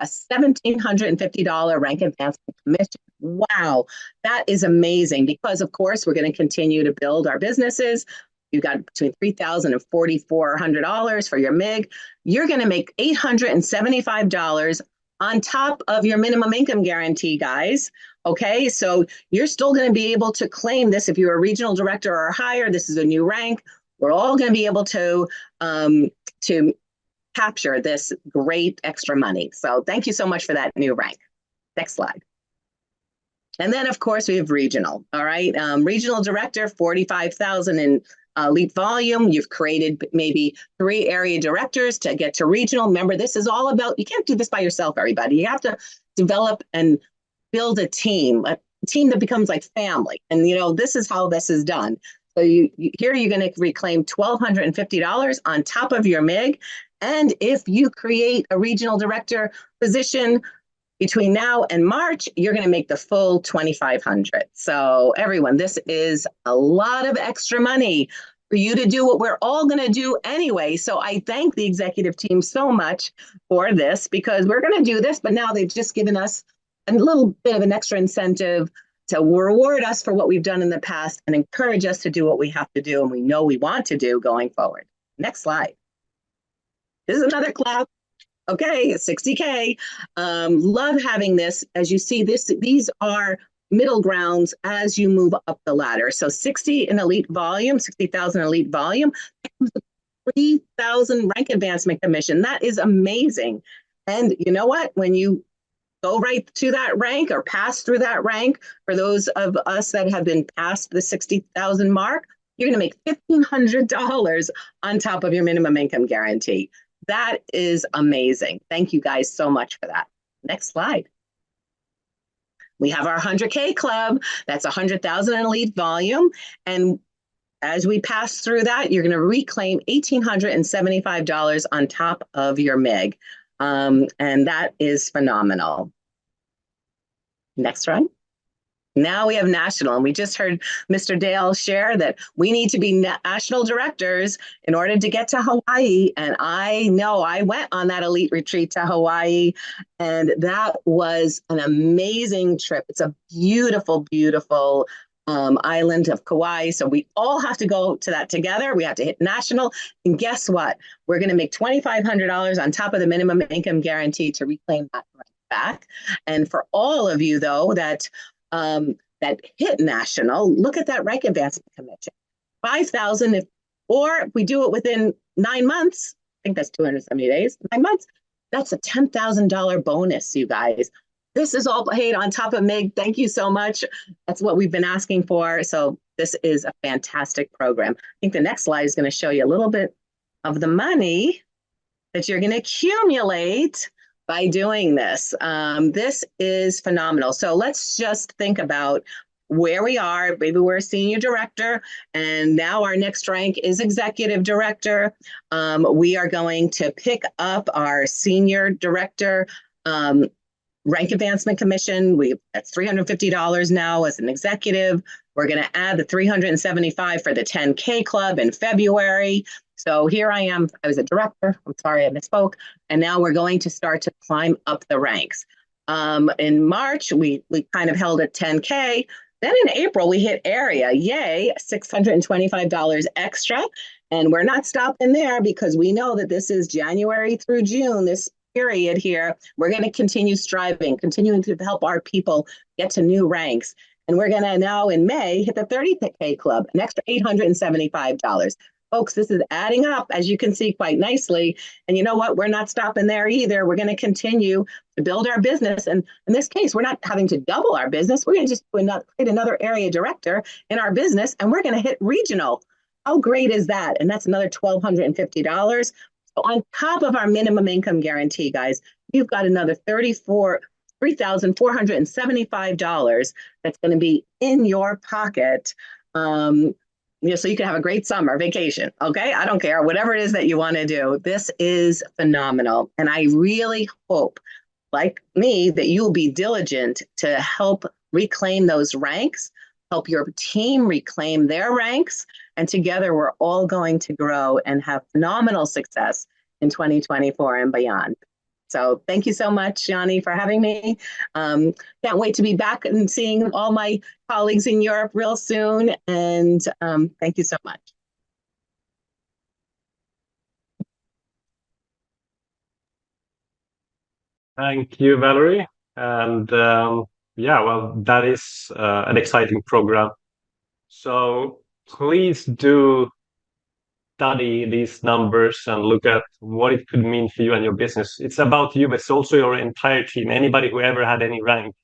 a $1,750 rank advancement commission. Wow, that is amazing because of course we're gonna continue to build our businesses. You got between $3,000 and $4,400 for your MIG. You're gonna make $875 on top of your minimum income guarantee, guys. Okay, so you're still going to be able to claim this if you're a regional director or higher. This is a new rank. We're all going to be able to capture this great extra money. So thank you so much for that new rank. Next slide. And then, of course, we have regional. All right, regional director, 45,000 in elite volume. You've created maybe 3 area directors to get to regional. Remember, this is all about, you can't do this by yourself, everybody. You have to develop and build a team that becomes like family. And, this is how this is done. So here you're going to reclaim $1,250 on top of your MIG. And if you create a regional director position between now and March, you're going to make the full $2,500. So everyone, this is a lot of extra money for you to do what we're all going to do anyway. So I thank the executive team so much for this because we're going to do this, but now they've just given us a little bit of an extra incentive to reward us for what we've done in the past and encourage us to do what we have to do and we know we want to do going forward. Next slide. This is another clap. Okay, 60K. Love having this. As you see, these are middle grounds as you move up the ladder. So 60 in elite volume, 60,000 elite volume, 3,000 rank advancement commission. That is amazing. And you know what? When you go right to that rank or pass through that rank, for those of us that have been past the 60,000 mark, you're going to make $1,500 on top of your minimum income guarantee. That is amazing. Thank you guys so much for that. Next slide. We have our 100K club. That's 100,000 in elite volume. And as we pass through that, you're going to reclaim $1,875 on top of your MIG. And that is phenomenal. Next one. Now we have national, and we just heard Mr. Dale share that we need to be national directors in order to get to Hawaii. And I know I went on that elite retreat to Hawaii, and that was an amazing trip. It's a beautiful, beautiful island of Kauai. So we all have to go to that together. We have to hit national. And guess what? We're going to make $2,500 on top of the minimum income guarantee to reclaim that right back. And for all of you, though, that hit national, look at that rank advancement commission. 5,000, or if we do it within 9 months, I think that's 270 days, 9 months, that's a $10,000 bonus, you guys. This is all paid on top of MIG. Thank you so much. That's what we've been asking for. So this is a fantastic program. I think the next slide is going to show you a little bit of the money that you're going to accumulate by doing this. This is phenomenal. So let's just think about where we are. Maybe we're a senior director, and now our next rank is executive director. We are going to pick up our senior director rank advancement commission. That's $350 now as an executive. We're going to add the $375 for the 10K club in February. So here I am. I was a director. I'm sorry, I misspoke. And now we're going to start to climb up the ranks. In March, we kind of held at 10K. Then in April, we hit area. Yay, $625 extra. And we're not stopping there because we know that this is January through June, this period here. We're going to continue striving, continuing to help our people get to new ranks. And we're going to now in May hit the 30K club, an extra $875. Folks, this is adding up, as you can see, quite nicely. And you know what? We're not stopping there either. We're going to continue to build our business. And in this case, we're not having to double our business. We're going to just create another area director in our business, and we're going to hit regional. How great is that? And that's another $1,250. So on top of our minimum income guarantee, guys, you've got another $3,475 that's going to be in your pocket. So you can have a great summer vacation. Okay. I don't care, whatever it is that you want to do. This is phenomenal. And I really hope, like me, that you'll be diligent to help reclaim those ranks, help your team reclaim their ranks. And together we're all going to grow and have phenomenal success in 2024 and beyond. So thank you so much, Yanni, for having me. Can't wait to be back and seeing all my colleagues in Europe real soon. And thank you so much. Thank you, Valerie. And yeah, well, that is an exciting program. So please do study these numbers and look at what it could mean for you and your business. It's about you, but it's also your entire team. Anybody who ever had any rank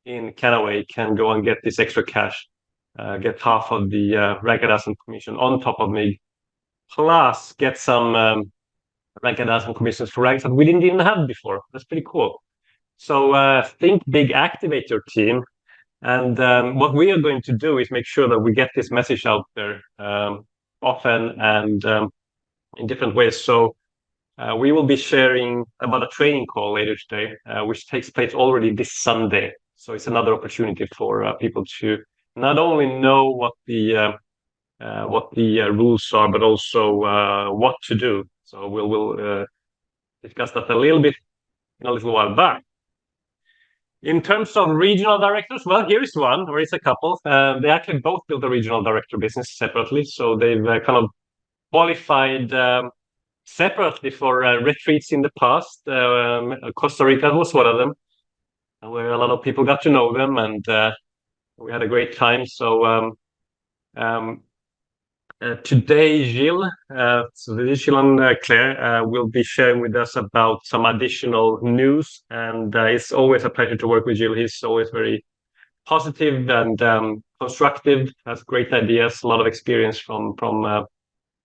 in Kannaway can go and get this extra cash, get half of the rank advancement commission on top of me, plus get some rank advancement commissions for ranks that we didn't even have before. That's pretty cool. So think big, activate your team. And what we are going to do is make sure that we get this message out there often and in different ways. So we will be sharing about a training call later today, which takes place already this Sunday. So it's another opportunity for people to not only know what the rules are, but also what to do. So we'll discuss that a little bit in a little while back. In terms of regional directors, well, here is one, or it's a couple. They actually both built a regional director business separately. So they've kind of qualified separately for retreats in the past. Costa Rica was one of them, where a lot of people got to know them, and we had a great time. So today, Gilles, Gilles and Claire will be sharing with us about some additional news. And it's always a pleasure to work with Gilles. He's always very positive and constructive, has great ideas, a lot of experience from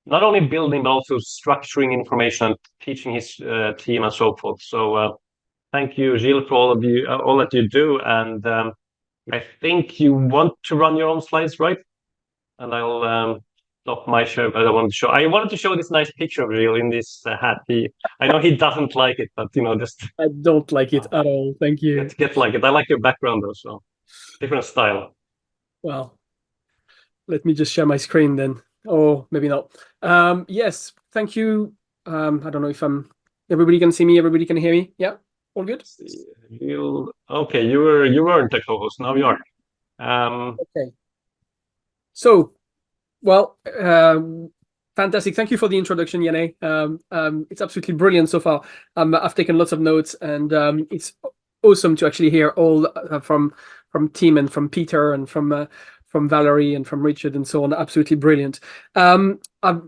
not only building, but also structuring information and teaching his team and so forth. So thank you, Gilles, for all that you do. And I think you want to run your own slides, right? And I'll stop my share, but I wanted to show this nice picture of Gilles in this hat. I know he doesn't like it, but just I don't like it at all. Thank you. Get like it. I like your background though, so different style. Well, let me just share my screen then. Or maybe not. Yes, thank you. I don't know if everybody can see me, everybody can hear me. Yeah, all good? Okay, you weren't a co-host, now you are. Okay. So, well, fantastic. Thank you for the introduction, Yanni. It's absolutely brilliant so far. I've taken lots of notes, and it's awesome to actually hear all from Tim and from Peter and from Valerie and from Richard and so on. Absolutely brilliant. I'm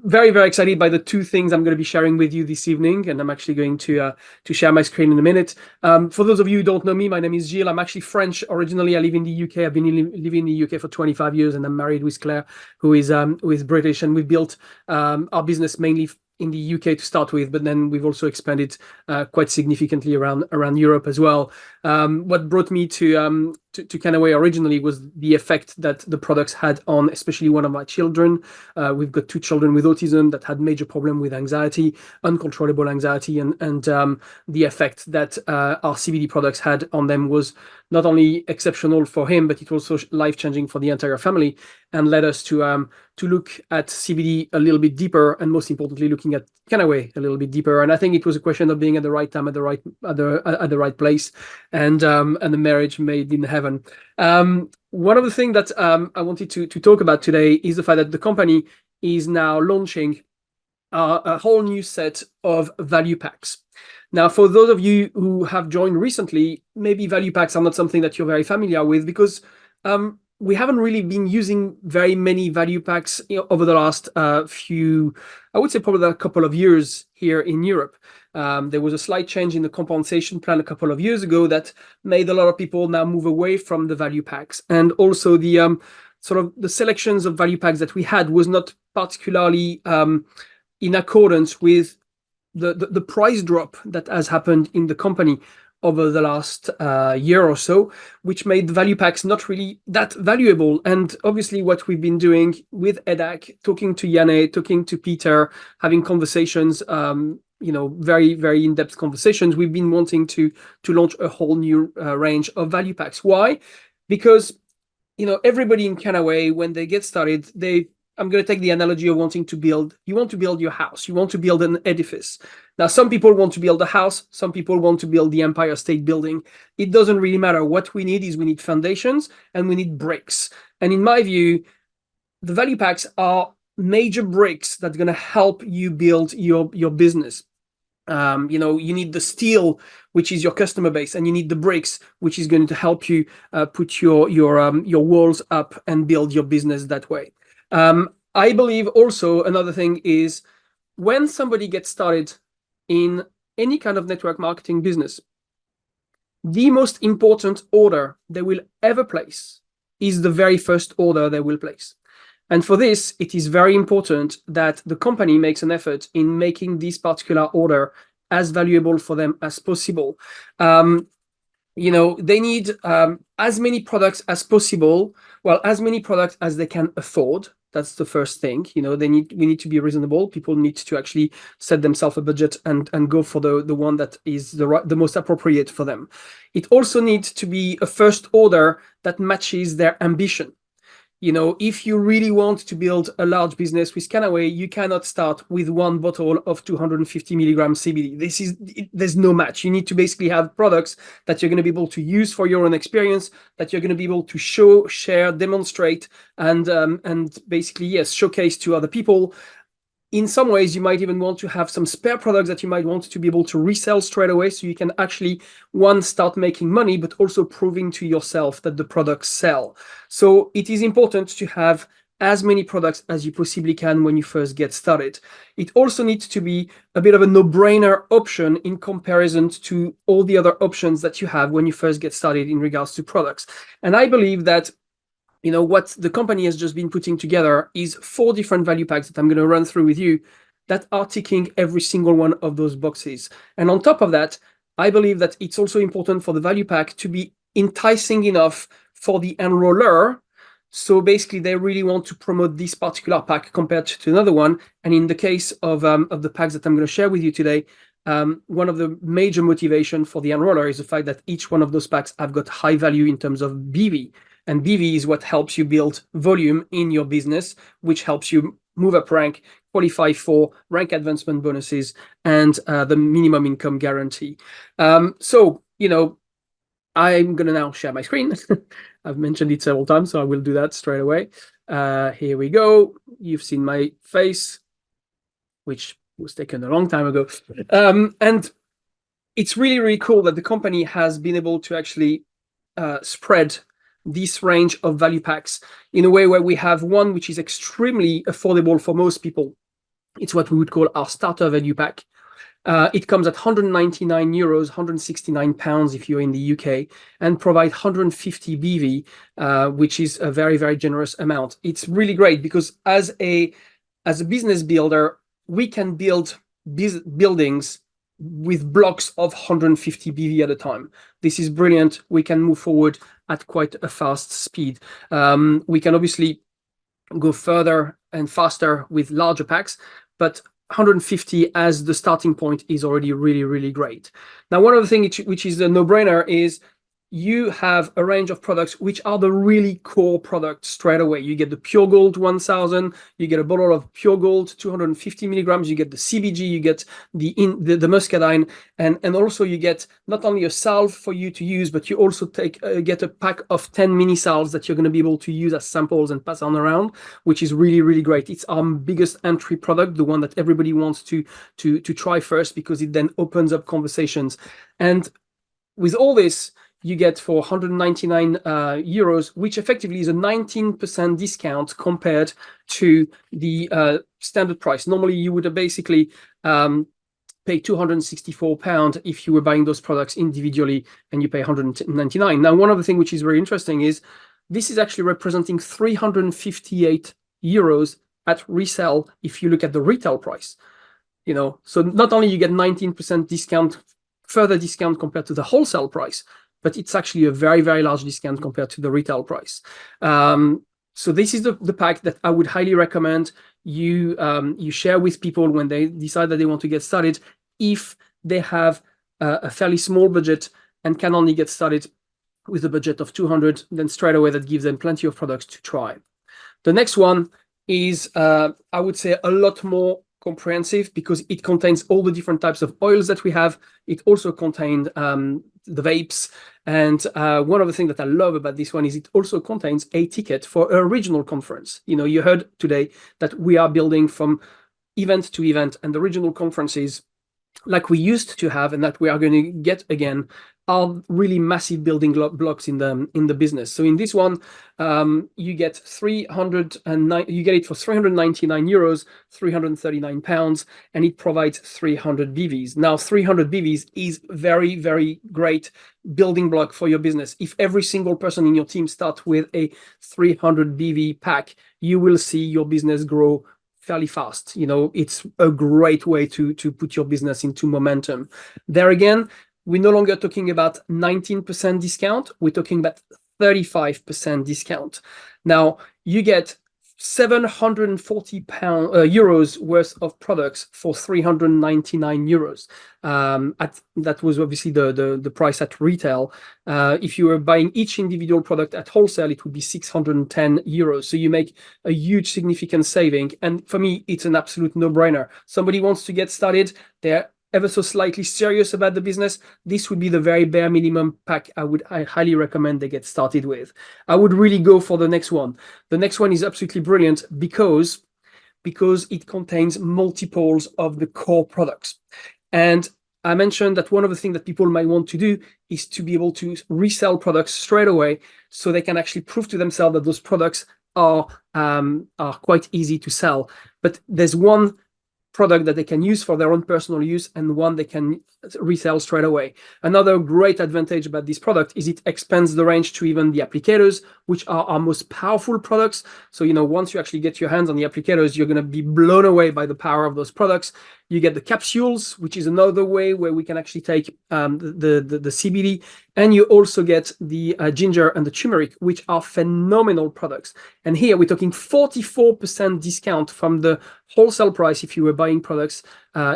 very, very excited by the two things I'm going to be sharing with you this evening, and I'm actually going to share my screen in a minute. For those of you who don't know me, my name is Gilles. I'm actually French originally. I live in the UK. I've been living in the UK for 25 years, and I'm married with Claire, who is British, and we've built our business mainly in the UK to start with, but then we've also expanded quite significantly around Europe as well. What brought me to Kannaway originally was the effect that the products had on especially one of my children. We've got 2 children with autism that had major problem with anxiety, uncontrollable anxiety, and the effect that our CBD products had on them was not only exceptional for him, but it also life-changing for the entire family, and led us to look at CBD a little bit deeper, and most importantly, looking at Kannaway a little bit deeper. And I think it was a question of being at the right time, at the right place, and the marriage made in heaven. One of the things that I wanted to talk about today is the fact that the company is now launching a whole new set of value packs. Now, for those of you who have joined recently, maybe value packs are not something that you're very familiar with, because we haven't really been using very many value packs over the last few, I would say probably a couple of years here in Europe. There was a slight change in the compensation plan a couple of years ago that made a lot of people now move away from the value packs. And also the sort of the selections of value packs that we had was not particularly in accordance with the price drop that has happened in the company over the last year or so, which made the value packs not really that valuable. And obviously what we've been doing with EDAC, talking to Janne, talking to Peter, having conversations, very, very in-depth conversations, we've been wanting to launch a whole new range of value packs. Why? Because, everybody in Kannaway, when they get started, I'm going to take the analogy of wanting to build. You want to build your house. You want to build an edifice. Now, some people want to build a house. Some people want to build the Empire State Building. It doesn't really matter. What we need is we need foundations and we need bricks. And in my view, the value packs are major bricks that's going to help you build your business. You need the steel, which is your customer base, and you need the bricks, which is going to help you put your walls up and build your business that way. I believe also another thing is when somebody gets started in any kind of network marketing business, the most important order they will ever place is the very first order they will place. And for this, it is very important that the company makes an effort in making this particular order as valuable for them as possible. They need as many products as possible, as many products as they can afford. That's the first thing. We need to be reasonable. People need to actually set themselves a budget and go for the one that is the most appropriate for them. It also needs to be a first order that matches their ambition. If you really want to build a large business with Kannaway, you cannot start with one bottle of 250 milligram CBD. There's no match. You need to basically have products that you're going to be able to use for your own experience, that you're going to be able to show, share, demonstrate, and basically, yes, showcase to other people. In some ways, you might even want to have some spare products that you might want to be able to resell straight away, so you can actually, one, start making money, but also proving to yourself that the products sell. So it is important to have as many products as you possibly can when you first get started. It also needs to be a bit of a no-brainer option in comparison to all the other options that you have when you first get started in regards to products. And I believe that what the company has just been putting together is 4 different value packs that I'm going to run through with you that are ticking every single one of those boxes. And on top of that, I believe that it's also important for the value pack to be enticing enough for the enroller. So basically, they really want to promote this particular pack compared to another one. And in the case of the packs that I'm going to share with you today, one of the major motivation for the enroller is the fact that each one of those packs have got high value in terms of BV. And BV is what helps you build volume in your business, which helps you move up rank, qualify for rank advancement bonuses, and the minimum income guarantee. So, I'm going to now share my screen. I've mentioned it several times, so I will do that straight away. Here we go. You've seen my face, which was taken a long time ago. And it's really, really cool that the company has been able to actually spread this range of value packs in a way where we have one which is extremely affordable for most people. It's what we would call our starter value pack. It comes at 199 euros, 169 pounds if you're in the UK, and provide 150 BV, which is a very, very generous amount. It's really great because as a business builder, we can build buildings with blocks of 150 BV at a time. This is brilliant. We can move forward at quite a fast speed. We can obviously go further and faster with larger packs, but 150 as the starting point is already really, really great. Now, one of the things which is a no-brainer is you have a range of products which are the really core products straight away. You get the Pure Gold 1000, you get a bottle of Pure Gold 250 milligrams, you get the CBG, you get the muscadine, and also you get not only a salve for you to use, but you also get a pack of 10 mini salves that you're going to be able to use as samples and pass on around, which is really, really great. It's our biggest entry product, the one that everybody wants to try first, because it then opens up conversations. And with all this, you get for 199 euros, which effectively is a 19% discount compared to the standard price. Normally, you would have basically pay £264 if you were buying those products individually, and you pay 199. Now, one of the things which is very interesting is this is actually representing 358 euros at resale if you look at the retail price. So not only you get 19% discount, further discount compared to the wholesale price, but it's actually a very, very large discount compared to the retail price. So this is the pack that I would highly recommend you share with people when they decide that they want to get started, if they have a fairly small budget and can only get started with a budget of 200, then straight away that gives them plenty of products to try. The next one is, I would say, a lot more comprehensive because it contains all the different types of oils that we have. It also contained the vapes, and one of the things that I love about this one is it also contains a ticket for a regional conference. You heard today that we are building from event to event, and the regional conferences, like we used to have and that we are going to get again, are really massive building blocks in the business. So in this one, you get it for 399 euros, 339 pounds, and it provides 300 BVs. Now, 300 BVs is very, very great building block for your business. If every single person in your team starts with a 300 BV pack, you will see your business grow fairly fast. It's a great way to put your business into momentum. There again, we're no longer talking about 19% discount. We're talking about 35% discount. Now, you get 740 euros worth of products for 399 euros. That was obviously the price at retail. If you were buying each individual product at wholesale, it would be 610 euros. So you make a huge significant saving. And for me, it's an absolute no-brainer. Somebody wants to get started, they're ever so slightly serious about the business, this would be the very bare minimum pack I highly recommend they get started with. I would really go for the next one. The next one is absolutely brilliant because it contains multiples of the core products. And I mentioned that one of the things that people might want to do is to be able to resell products straight away, so they can actually prove to themselves that those products are quite easy to sell. But there's one product that they can use for their own personal use and one they can resell straight away. Another great advantage about this product is it expands the range to even the applicators, which are our most powerful products. So, once you actually get your hands on the applicators, you're going to be blown away by the power of those products. You get the capsules, which is another way where we can actually take the CBD, and you also get the ginger and the turmeric, which are phenomenal products. And here we're talking 44% discount from the wholesale price if you were buying products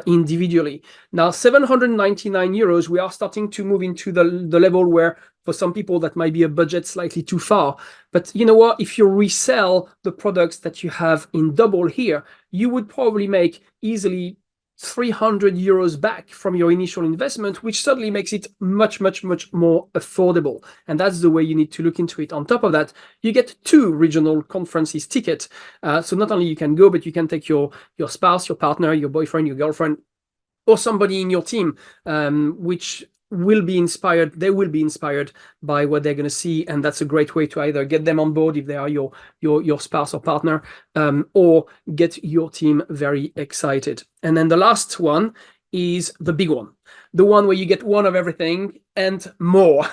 individually. Now, 799 euros, we are starting to move into the level where for some people that might be a budget slightly too far. But you know what? If you resell the products that you have in double here, you would probably make easily 300 euros back from your initial investment, which certainly makes it much, much, much more affordable. And that's the way you need to look into it. On top of that, you get 2 regional conferences tickets. So not only you can go, but you can take your spouse, your partner, your boyfriend, your girlfriend, or somebody in your team, which will be inspired. They will be inspired by what they're going to see, and that's a great way to either get them on board if they are your spouse or partner, or get your team very excited. And then the last one is the big one, the one where you get one of everything and more.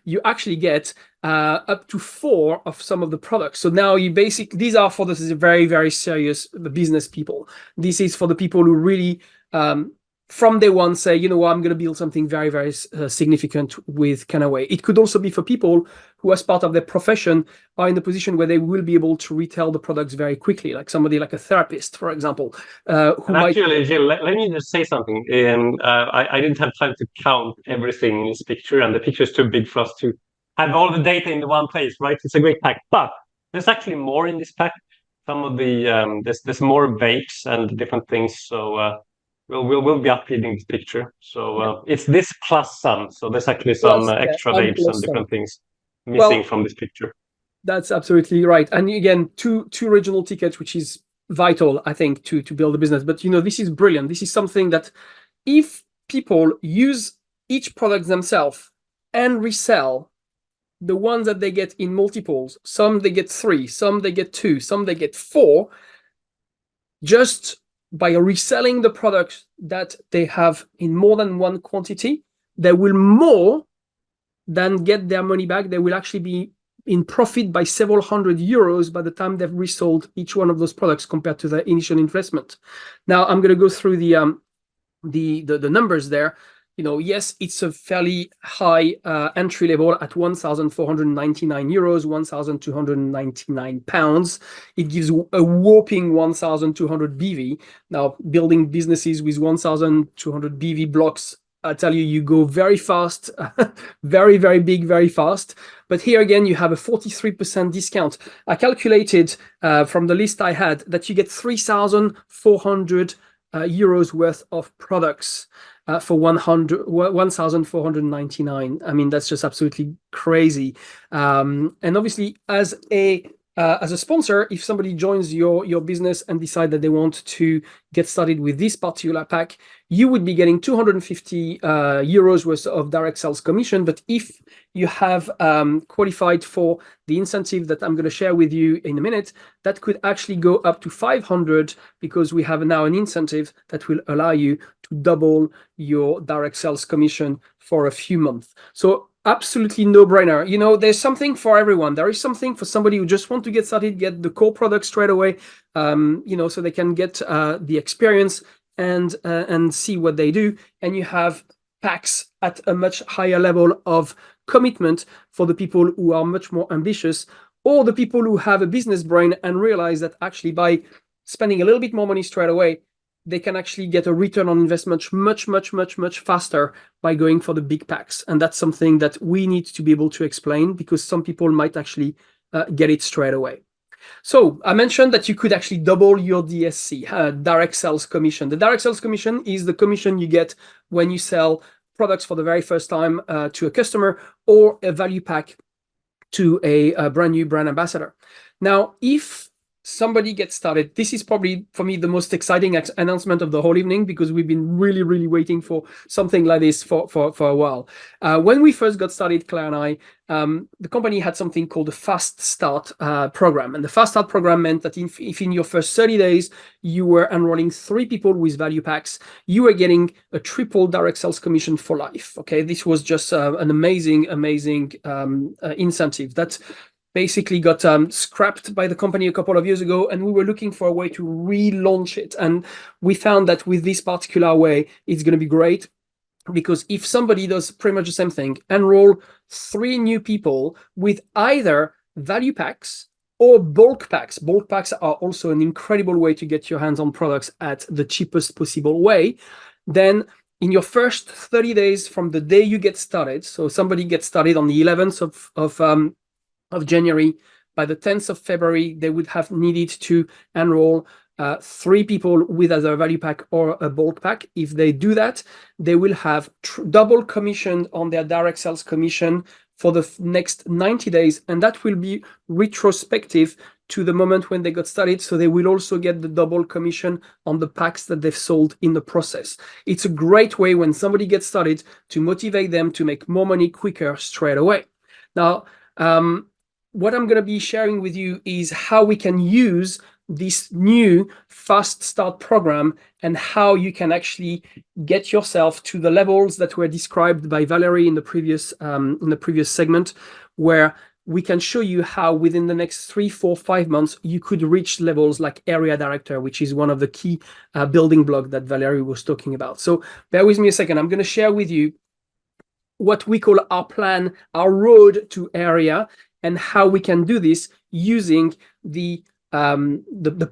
You actually get up to 4 of some of the products. So now you basically, these are for this is very, very serious business people. This is for the people who really from day one say, you know what, I'm going to build something very, very significant with Kannaway. It could also be for people who, as part of their profession, are in the position where they will be able to retail the products very quickly, like somebody like a therapist, for example. Who Actually, Jill, let me just say something. I didn't have time to count everything in this picture, and the picture is too big for us to have all the data in the one place, right? It's a great pack, but there's actually more in this pack. Some of the there's more vapes and different things. So we'll be updating this picture. So it's this plus some. So there's actually some extra vapes and different things missing from this picture. That's absolutely right. And again, two regional tickets, which is vital, I think, to build a business. But you know, this is brilliant. This is something that if people use each product themselves and resell the ones that they get in multiples, some they get 3, some they get 2, some they get 4, just by reselling the products that they have in more than one quantity, they will more than get their money back. They will actually be in profit by several hundred euros by the time they've resold each one of those products compared to their initial investment. Now I'm going to go through the numbers there. You know, yes, it's a fairly high entry level at 1,499 euros, 1,299 pounds. It gives a whopping 1,200 BV. Now, building businesses with 1,200 BV blocks, I tell you, you go very fast, very, very big, very fast. But here again, you have a 43% discount. I calculated from the list I had that you get 3,400 euros worth of products for 1,499. I mean, that's just absolutely crazy. And obviously, as a sponsor, if somebody joins your business and decide that they want to get started with this particular pack, you would be getting 250 euros worth of direct sales commission. But if you have qualified for the incentive that I'm going to share with you in a minute, that could actually go up to 500, because we have now an incentive that will allow you to double your direct sales commission for a few months. So absolutely no-brainer. You know, there's something for everyone. There is something for somebody who just want to get started, get the core product straight away, you know, so they can get the experience and see what they do. And you have packs at a much higher level of commitment for the people who are much more ambitious, or the people who have a business brain and realize that actually by spending a little bit more money straight away, they can actually get a return on investment much faster by going for the big packs. And that's something that we need to be able to explain, because some people might actually get it straight away. So I mentioned that you could actually double your DSC, direct sales commission. The direct sales commission is the commission you get when you sell products for the very first time to a customer, or a value pack to a brand new brand ambassador. Now, if somebody gets started, this is probably for me the most exciting announcement of the whole evening, because we've been really waiting for something like this for a while. When we first got started, Claire and I, the company had something called the Fast Start program. And the Fast Start program meant that if in your first 30 days you were enrolling 3 people with value packs, you were getting a triple direct sales commission for life. Okay, this was just an amazing incentive that basically got scrapped by the company a couple of years ago, and we were looking for a way to relaunch it. And we found that with this particular way, it's going to be great, because if somebody does pretty much the same thing, enroll 3 new people with either value packs or bulk packs. Bulk packs are also an incredible way to get your hands on products at the cheapest possible way. Then in your first 30 days from the day you get started, so somebody gets started on the 11th of January, by the 10th of February, they would have needed to enroll 3 people with either a value pack or a bulk pack. If they do that, they will have double commission on their direct sales commission for the next 90 days. And that will be retrospective to the moment when they got started. So they will also get the double commission on the packs that they've sold in the process. It's a great way when somebody gets started to motivate them to make more money quicker straight away. Now, what I'm going to be sharing with you is how we can use this new fast start program and how you can actually get yourself to the levels that were described by Valerie in the previous segment, where we can show you how within the next 3, 4, 5 months you could reach levels like area director, which is one of the key building blocks that Valerie was talking about. So bear with me a second. I'm going to share with you what we call our plan, our road to area, and how we can do this using the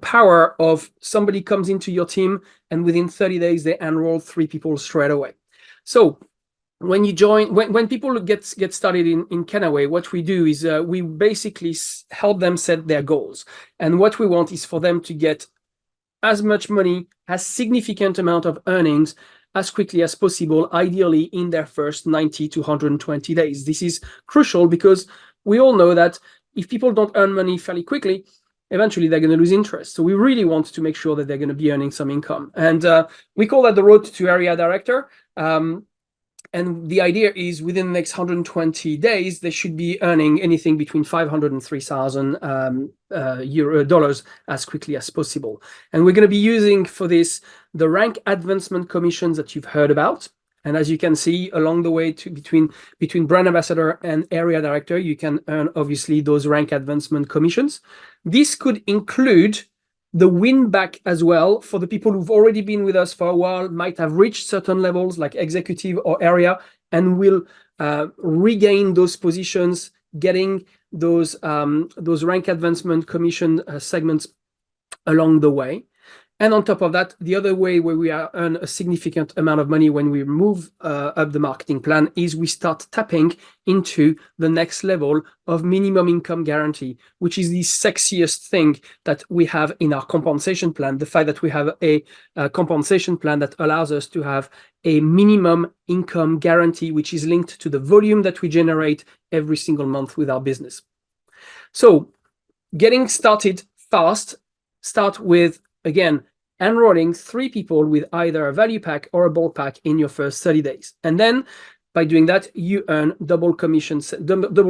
power of somebody comes into your team and within 30 days they enroll 3 people straight away. So when you join, when people get started in Kannaway, what we do is we basically help them set their goals. And what we want is for them to get as much money, as significant amount of earnings as quickly as possible, ideally in their first 90 to 120 days. This is crucial because we all know that if people don't earn money fairly quickly, eventually they're going to lose interest. So we really want to make sure that they're going to be earning some income. And we call that the road to area director. And the idea is within the next 120 days, they should be earning anything between $500 and $3,000 as quickly as possible. And we're going to be using for this the rank advancement commissions that you've heard about. And as you can see along the way between brand ambassador and area director, you can earn obviously those rank advancement commissions. This could include the win back as well for the people who've already been with us for a while, might have reached certain levels like executive or area, and will regain those positions, getting those rank advancement commission segments along the way. And on top of that, the other way where we earn a significant amount of money when we move up the marketing plan is we start tapping into the next level of minimum income guarantee, which is the sexiest thing that we have in our compensation plan. The fact that we have a compensation plan that allows us to have a minimum income guarantee, which is linked to the volume that we generate every single month with our business. So getting started fast, start with, again, enrolling 3 people with either a value pack or a bulk pack in your first 30 days. And then by doing that, you earn double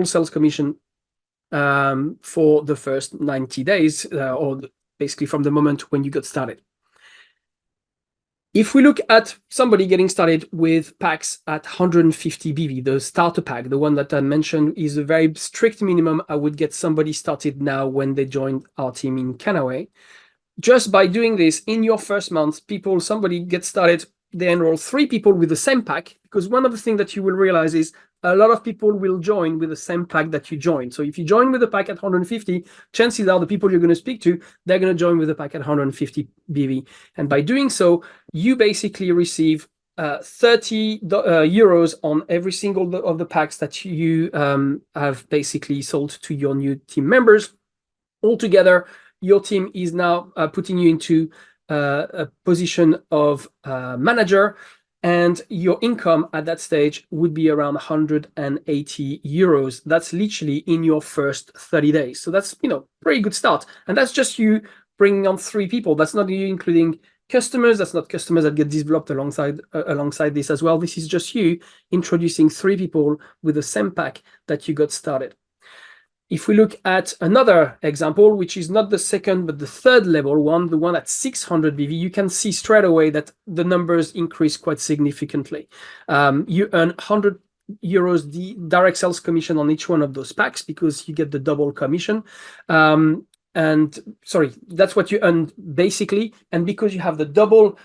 sales commission for the first 90 days, or basically from the moment when you got started. If we look at somebody getting started with packs at 150 BV, the starter pack, the one that I mentioned is a very strict minimum I would get somebody started now when they join our team in Kannaway. Just by doing this in your first month, somebody gets started, they enroll 3 people with the same pack, because one of the things that you will realize is a lot of people will join with the same pack that you join. So if you join with a pack at 150, chances are the people you're going to speak to, they're going to join with a pack at 150 BV. And by doing so, you basically receive 30 euros on every single of the packs that you have basically sold to your new team members. Altogether, your team is now putting you into a position of manager, and your income at that stage would be around 180 euros. That's literally in your first 30 days. So that's, pretty good start. And that's just you bringing on 3 people. That's not you including customers. That's not customers that get developed alongside this as well. This is just you introducing 3 people with the same pack that you got started. If we look at another example, which is not the second, but the third level one, the one at 600 BV, you can see straight away that the numbers increase quite significantly. You earn 100 euros the direct sales commission on each one of those packs because you get the double commission. And sorry, that's what you earn basically. And because you have the double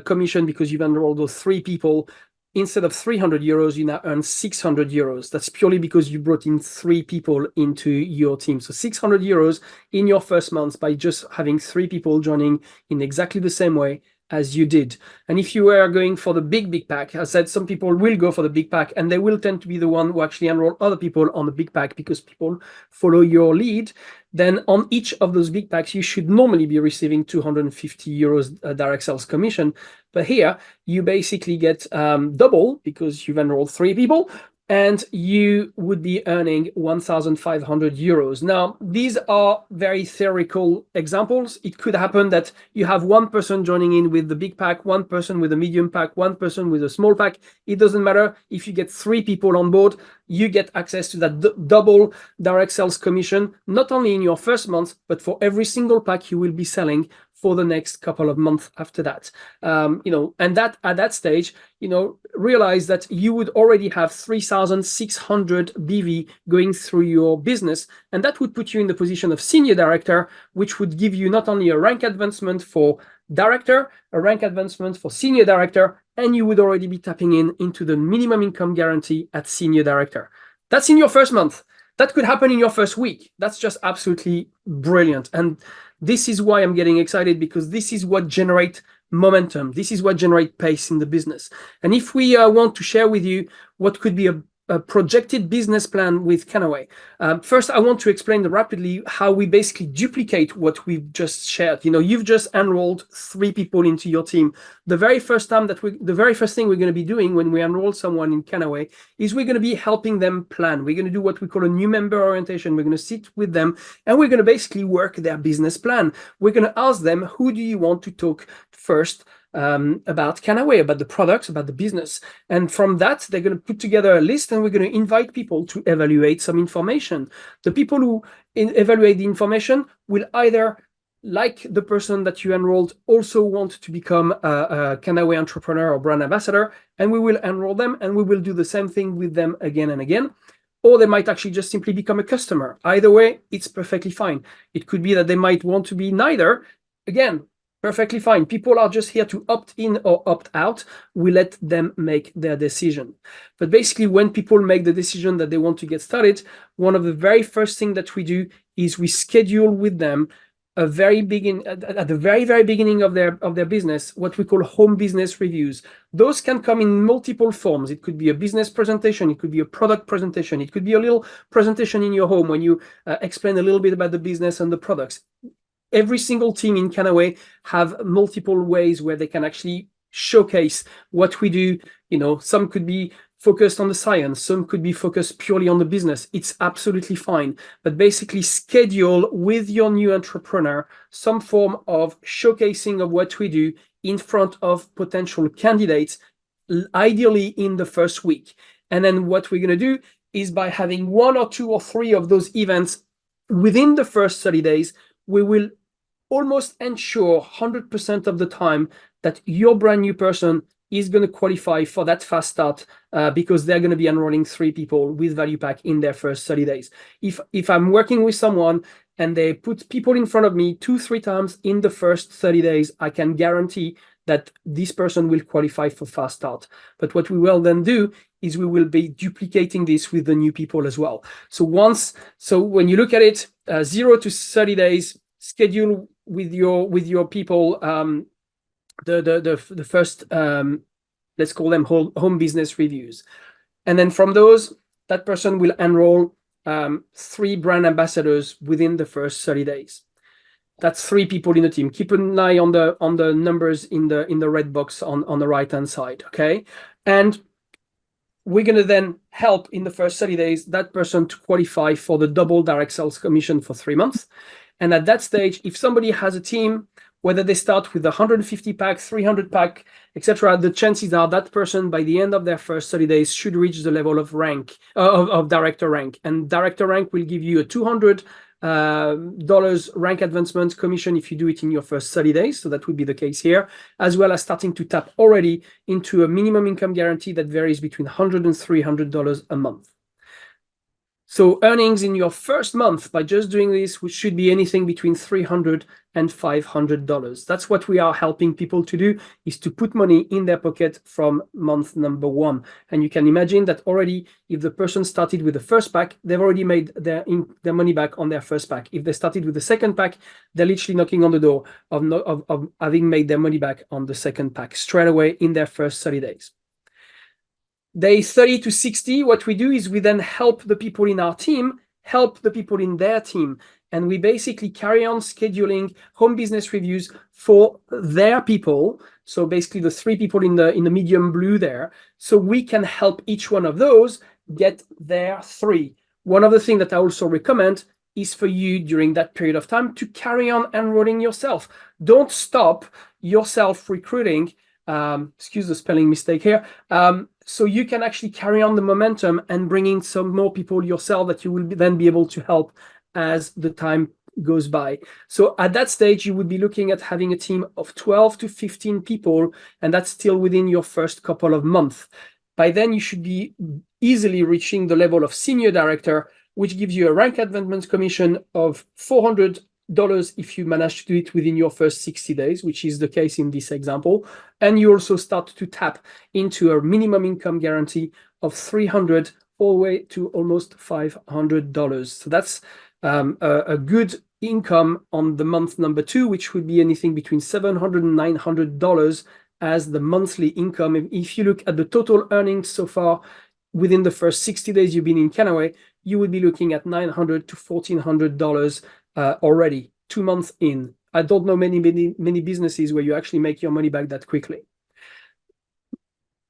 commission, because you've enrolled those 3 people, instead of 300 euros, you now earn 600 euros. That's purely because you brought in 3 people into your team. So 600 euros in your first month by just having 3 people joining in exactly the same way as you did. And if you were going for the big pack, I said some people will go for the big pack, and they will tend to be the one who actually enroll other people on the big pack because people follow your lead. Then on each of those big packs, you should normally be receiving 250 euros direct sales commission. But here, you basically get double because you've enrolled 3 people, and you would be earning 1,500 euros. Now, these are very theoretical examples. It could happen that you have one person joining in with the big pack, one person with a medium pack, one person with a small pack. It doesn't matter. If you get 3 people on board, you get access to that double direct sales commission, not only in your first month, but for every single pack you will be selling for the next couple of months after that. And that at that stage, realize that you would already have 3,600 BV going through your business, and that would put you in the position of senior director, which would give you not only a rank advancement for director, a rank advancement for senior director, and you would already be tapping into the minimum income guarantee at senior director. That's in your first month. That could happen in your first week. That's just absolutely brilliant. And this is why I'm getting excited, because this is what generates momentum. This is what generates pace in the business. And if we want to share with you what could be a projected business plan with Kannaway, first I want to explain rapidly how we basically duplicate what we've just shared. You've just enrolled 3 people into your team. The very first thing we're going to be doing when we enroll someone in Kannaway is we're going to be helping them plan. We're going to do what we call a new member orientation. We're going to sit with them and we're going to basically work their business plan. We're going to ask them, who do you want to talk first about Kannaway, about the products, about the business. And from that, they're going to put together a list and we're going to invite people to evaluate some information. The people who evaluate the information will either, like the person that you enrolled, also want to become a Kannaway entrepreneur or brand ambassador, and we will enroll them and we will do the same thing with them again and again. Or they might actually just simply become a customer. Either way, it's perfectly fine. It could be that they might want to be neither. Again, perfectly fine. People are just here to opt in or opt out. We let them make their decision. But basically, when people make the decision that they want to get started, one of the very first things that we do is we schedule with them at the very, very beginning of their business, what we call home business reviews. Those can come in multiple forms. It could be a business presentation. It could be a product presentation. It could be a little presentation in your home when you explain a little bit about the business and the products. Every single team in Kannaway have multiple ways where they can actually showcase what we do. Some could be focused on the science, some could be focused purely on the business. It's absolutely fine. But basically schedule with your new entrepreneur some form of showcasing of what we do in front of potential candidates, ideally in the first week. And then what we're going to do is, by having 1 or 2 or 3 of those events within the first 30 days, we will almost ensure 100% of the time that your brand new person is going to qualify for that fast start because they're going to be enrolling 3 people with value pack in their first 30 days. If I'm working with someone and they put people in front of me 2-3 times in the first 30 days, I can guarantee that this person will qualify for fast start. But what we will then do is we will be duplicating this with the new people as well. So when you look at it, 0 to 30 days, schedule with your people the first let's call them home business reviews, and then from those, that person will enroll 3 brand ambassadors within the first 30 days. That's 3 people in the team. Keep an eye on the numbers in the red box on the right hand side. Okay, and we're going to then help in the first 30 days that person to qualify for the double direct sales commission for 3 months. And at that stage, if somebody has a team, whether they start with 150 pack, 300 pack, etc., the chances are that person, by the end of their first 30 days, should reach the level of rank of director rank. And director rank will give you a $200 rank advancement commission if you do it in your first 30 days. So that would be the case here, as well as starting to tap already into a minimum income guarantee that varies between $100 and $300 a month. So earnings in your first month by just doing this, which should be anything between $300 and $500. That's what we are helping people to do, is to put money in their pocket from month number 1. And you can imagine that already, if the person started with the first pack, they've already made their money back on their first pack. If they started with the second pack, they're literally knocking on the door of having made their money back on the second pack straight away in their first 30 days. Day 30 to 60, what we do is we then help the people in our team help the people in their team. And we basically carry on scheduling home business reviews for their people. So basically the 3 people in the medium blue there. So we can help each one of those get their 3. One of the things that I also recommend is for you during that period of time to carry on enrolling yourself. Don't stop yourself recruiting. Excuse the spelling mistake here. So you can actually carry on the momentum and bring in some more people yourself that you will then be able to help as the time goes by. So at that stage, you would be looking at having a team of 12 to 15 people, and that's still within your first couple of months. By then, you should be easily reaching the level of senior director, which gives you a rank advancement commission of $400 if you manage to do it within your first 60 days, which is the case in this example. And you also start to tap into a minimum income guarantee of $300 all the way to almost $500. So that's a good income on the month number 2, which would be anything between $700 and $900 as the monthly income. If you look at the total earnings so far within the first 60 days you've been in Kannaway, you would be looking at $900 to $1,400 already 2 months in. I don't know many businesses where you actually make your money back that quickly.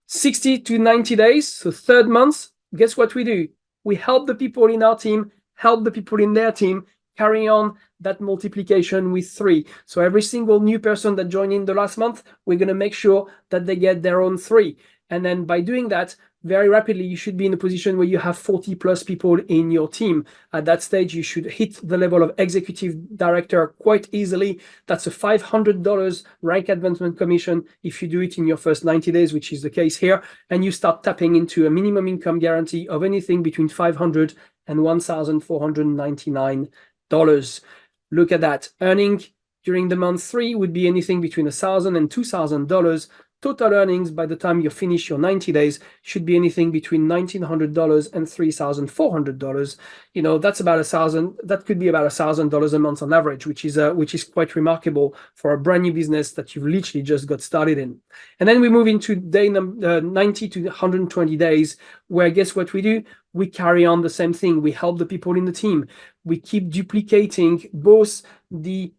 60 to 90 days, so 3rd month, guess what we do? We help the people in our team, help the people in their team, carry on that multiplication with 3. So every single new person that joined in the last month, we're going to make sure that they get their own 3. And then by doing that, very rapidly, you should be in a position where you have 40 plus people in your team. At that stage, you should hit the level of executive director quite easily. That's a $500 rank advancement commission if you do it in your first 90 days, which is the case here. And you start tapping into a minimum income guarantee of anything between $500 and $1,499. Look at that. Earning during the month 3 would be anything between $1,000 and $2,000. Total earnings by the time you finish your 90 days should be anything between $1,900 and $3,400. You know, that's about that could be about $1,000 a month on average, which is quite remarkable for a brand new business that you've literally just got started in. And then we move into day 90 to 120 days, where guess what we do? We carry on the same thing. We help the people in the team. We keep duplicating both the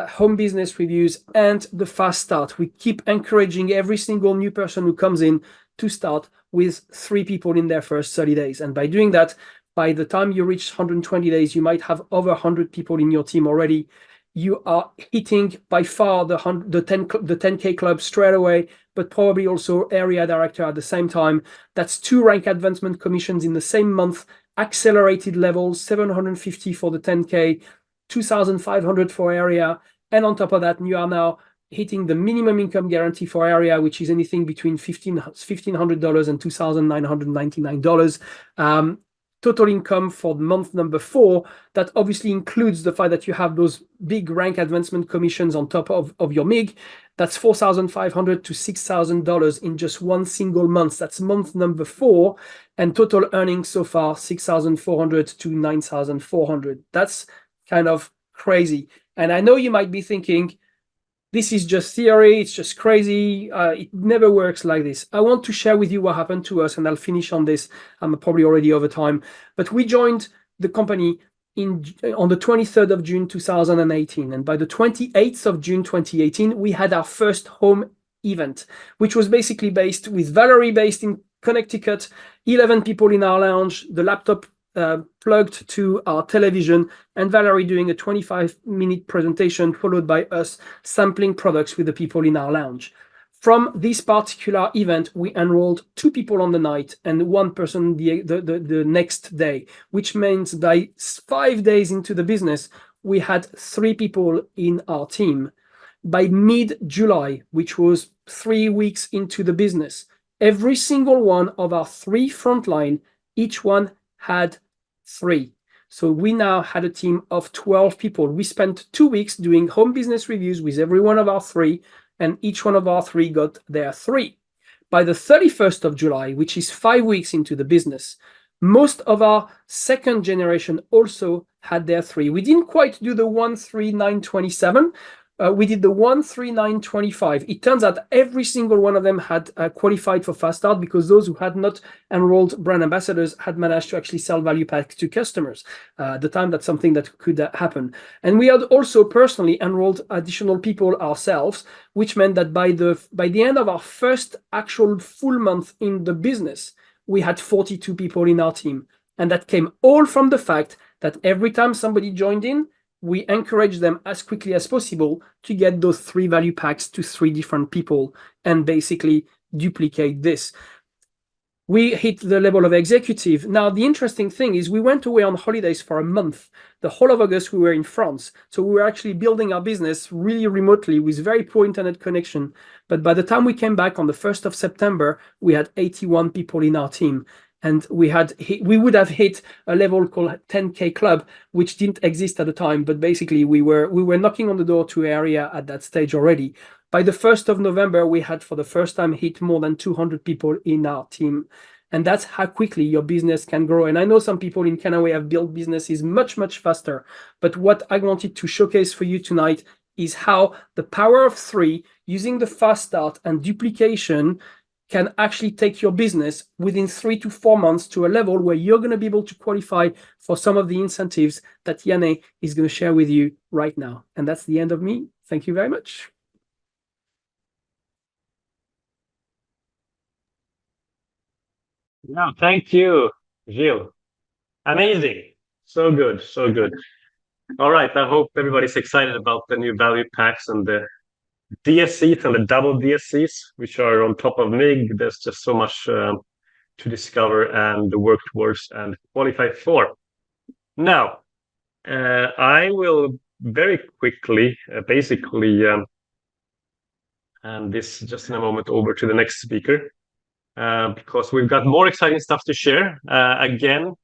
home business reviews and the fast start. We keep encouraging every single new person who comes in to start with 3 people in their first 30 days. And by doing that, by the time you reach 120 days, you might have over 100 people in your team already. You are hitting by far the 10K club straight away, but probably also area director at the same time. That's 2 rank advancement commissions in the same month, accelerated levels, 750 for the 10K, 2,500 for area, and on top of that, you are now hitting the minimum income guarantee for area, which is anything between $1,500 and $2,999. Total income for month number 4, that obviously includes the fact that you have those big rank advancement commissions on top of your MIG. That's $4,500 to $6,000 in just one single month. That's month number 4, and total earnings so far $6,400 to $9,400. That's kind of crazy. And I know you might be thinking, this is just theory, it's just crazy, it never works like this. I want to share with you what happened to us, and I'll finish on this. I'm probably already over time, but we joined the company on the 23rd of June 2018, and by the 28th of June 2018 we had our first home event, which was basically based with Valerie based in Connecticut, 11 people in our lounge, the laptop plugged to our television, and Valerie doing a 25-minute presentation followed by us sampling products with the people in our lounge. From this particular event, we enrolled 2 people on the night and 1 person the next day, which means by 5 days into the business, we had 3 people in our team. By mid-July, which was 3 weeks into the business, every single one of our 3 frontline, each one had 3. So we now had a team of 12 people. We spent 2 weeks doing home business reviews with every one of our 3, and each one of our 3 got their 3. By the 31st of July, which is 5 weeks into the business, most of our second generation also had their 3. We didn't quite do the 13927. we did the 13925. It turns out every single one of them had qualified for Fast Start because those who had not enrolled brand ambassadors had managed to actually sell value packs to customers. At the time, that's something that could happen. And we had also personally enrolled additional people ourselves, which meant that by the end of our first actual full month in the business, we had 42 people in our team. And that came all from the fact that every time somebody joined in, we encourage them as quickly as possible to get those 3 value packs to 3 different people and basically duplicate this. We hit the level of executive. Now, the interesting thing is we went away on holidays for a month. The whole of August, we were in France. So we were actually building our business really remotely with very poor internet connection. But by the time we came back on the 1st of September, we had 81 people in our team. And we would have hit a level called 10K Club, which didn't exist at the time. But basically, we were knocking on the door to area at that stage already. By the 1st of November, we had for the first time hit more than 200 people in our team. And that's how quickly your business can grow. And I know some people in Kannaway have built businesses much, much faster. But what I wanted to showcase for you tonight is how the power of 3, using the Fast Start and duplication, can actually take your business within 3 to 4 months to a level where you're going to be able to qualify for some of the incentives that Janne is going to share with you right now. And that's the end of me. Thank you very much. Yeah, thank you, Gilles. Amazing. So good, so good. All right, I hope everybody's excited about the new value packs and the DSCs and the double DSCs, which are on top of MIG. There's just so much to discover and work towards and qualify for. Now, I will very quickly, and this just in a moment over to the next speaker, because we've got more exciting stuff to share. Again,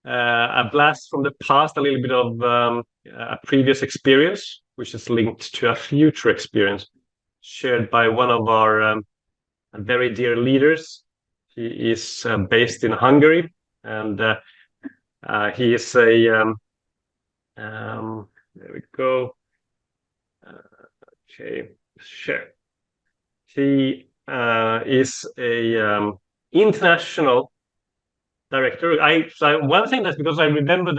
a blast from the past, a little bit of a previous experience, which is linked to a future experience shared by one of our very dear leaders. He is based in Hungary, and he is a there we go. Okay, share. He is a international director. One thing that's because I remember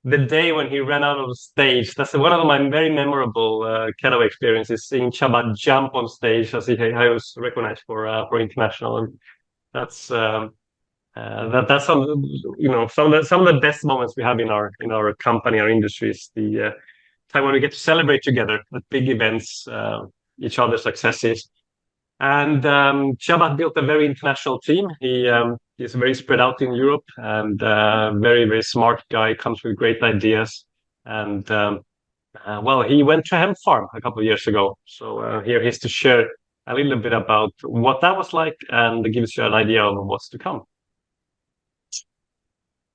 the day when he ran out on stage. That's one of my very memorable Kannaway experiences, seeing Csaba jump on stage as he was recognized for international, and that's some some of the best moments we have in our company, our industries. The time when we get to celebrate together at big events, each other's successes. And Csaba built a very international team. He's very spread out in Europe and very, very smart guy, comes with great ideas. And well, he went to hemp farm a couple of years ago. So here he's to share a little bit about what that was like and gives you an idea of what's to come.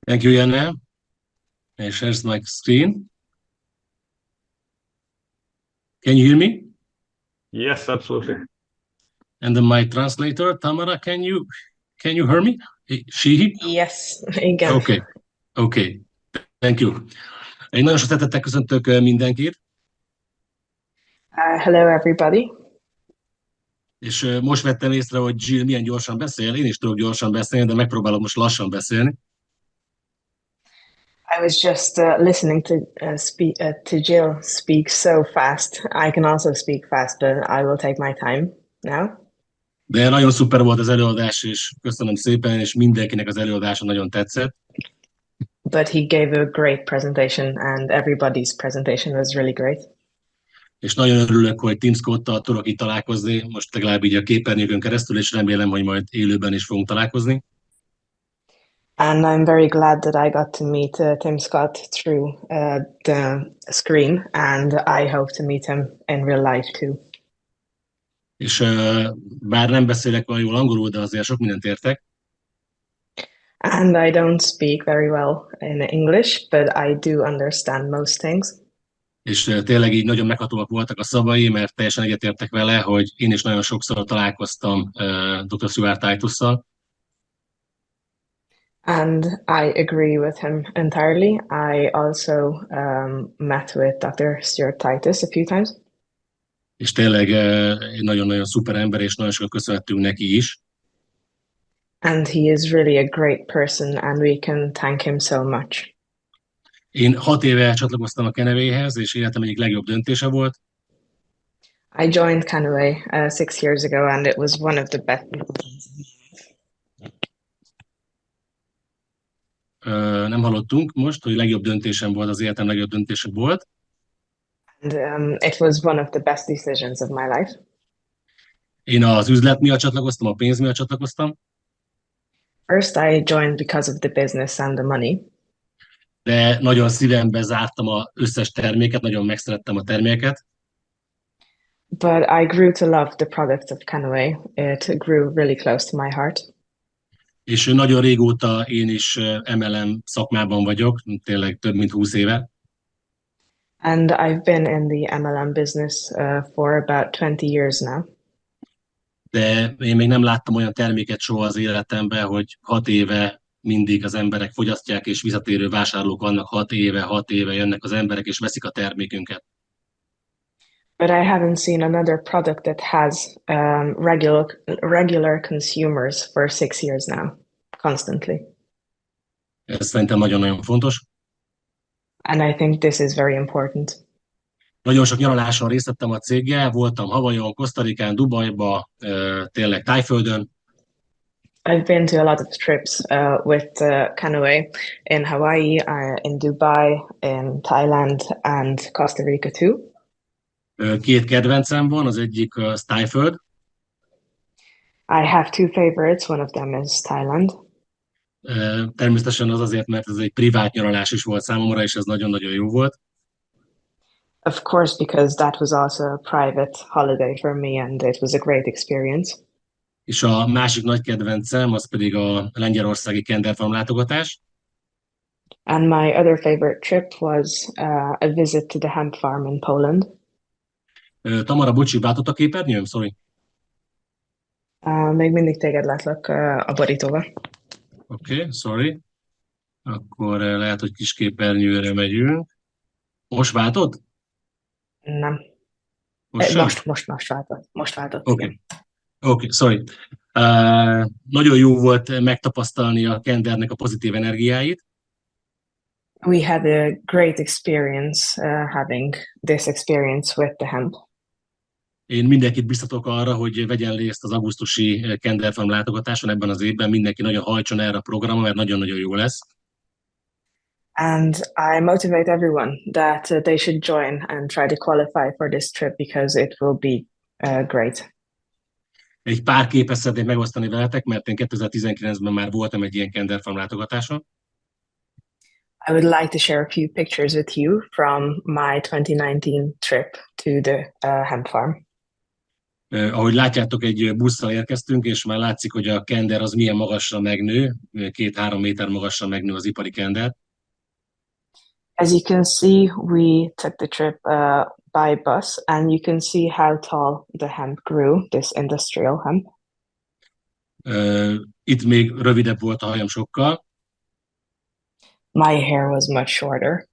Thank you, Janne. I share my screen. Can you hear me? Yes, absolutely. And then my translator, Tamara, can you hear me? She? Yes, igen. Okay. Thank you. Én nagyon sok szeretettel köszöntök mindenkit. Hello, everybody. És most vettem észre, hogy Jill milyen gyorsan beszél. Én is tudok gyorsan beszélni, de megpróbálom most lassan beszélni. I was just listening to Jill speak so fast. I can also speak fast, but I will take my time now. De nagyon szuper volt az előadás, és köszönöm szépen, és mindenkinek az előadása nagyon tetszett. But he gave a great presentation, and everybody's presentation was really great. És nagyon örülök, hogy Tim Scott-tal tudok itt találkozni, most legalább így a képernyőkön keresztül, és remélem, hogy majd élőben is fogunk találkozni. And I'm very glad that I got to meet Tim Scott through the screen, and I hope to meet him in real life too. És bár nem beszélek olyan jól angolul, de azért sok mindent értek. And I don't speak very well in English, but I do understand most things. És tényleg így nagyon meghatóak voltak a szavai, mert teljesen egyetértek vele, hogy én is nagyon sokszor találkoztam Dr. Stuart Titus-szal. And I agree with him entirely. I also met with Dr. Stuart Titus a few times. És tényleg egy nagyon-nagyon szuper ember, és nagyon sokat köszönhetünk neki is. And he is really a great person, and we can thank him so much. Én 6 éve csatlakoztam a Kannawayhez, és életem egyik legjobb döntése volt. I joined Kannaway 6 years ago, and it was one of the best. Nem hallottunk most, hogy legjobb döntésem volt, az életem legjobb döntése volt. And it was one of the best decisions of my life. Én az üzlet miatt csatlakoztam, a pénz miatt csatlakoztam, First, I joined because of the business and the money, de nagyon szívembe zártam az összes terméket, nagyon megszerettem a terméket, but I grew to love the products of Kannaway. It grew really close to my heart. és nagyon régóta én is MLM szakmában vagyok, tényleg több mint 20 éve, And I've been in the MLM business for about 20 years now. de én még nem láttam olyan terméket soha az életemben, hogy 6 éve mindig az emberek fogyasztják, és visszatérő vásárlók vannak 6 éve jönnek az emberek, és veszik a termékünket. But I haven't seen another product that has regular consumers for 6 years now, constantly. Ez szerintem nagyon-nagyon fontos. And I think this is very important. Nagyon sok nyaraláson részt vettem a céggel, voltam Havajon, Kosztarikán, Dubajba, tényleg Tájföldön, I've been to a lot of trips with Kannaway in Hawaii, in Dubai, in Thailand, and Costa Rica too. 2 kedvencem van, az egyik a Tájföld, I have 2 favorites. One of them is Thailand. természetesen az azért, mert ez egy privát nyaralás is volt számomra, és ez nagyon-nagyon jó volt. Of course, because that was also a private holiday for me, and it was a great experience. És a másik nagy kedvencem, az pedig a lengyelországi kenderfarm látogatás. And my other favorite trip was a visit to the hemp farm in Poland. Tamara, bocsi, váltott a képernyőm? Sorry. Még mindig téged látlak a borítóval. Oké, sorry. Akkor lehet, hogy kis képernyőre megyünk. Most váltott? Nem. Most sem? Most váltott. Oké. Oké, sorry. Nagyon jó volt megtapasztalni a kendernek a pozitív energiáit. We had a great experience having this experience with the hemp. Én mindenkit biztatok arra, hogy vegyen részt az augusztusi kenderfarm látogatáson ebben az évben. Mindenki nagyon hajtson erre a programra, mert nagyon-nagyon jó lesz. And I motivate everyone that they should join and try to qualify for this trip because it will be great. Egy pár képet szeretnék megosztani veletek, mert én 2019-ben már voltam egy ilyen kenderfarm látogatáson. I would like to share a few pictures with you from my 2019 trip to the hemp farm. Ahogy látjátok, egy busszal érkeztünk, és már látszik, hogy a kender az milyen magasra megnő, 2-3 méter magasra megnő az ipari kender. As you can see, we took the trip by bus, and you can see how tall the hemp grew, this industrial hemp. Itt még rövidebb volt a hajam sokkal. My hair was much shorter.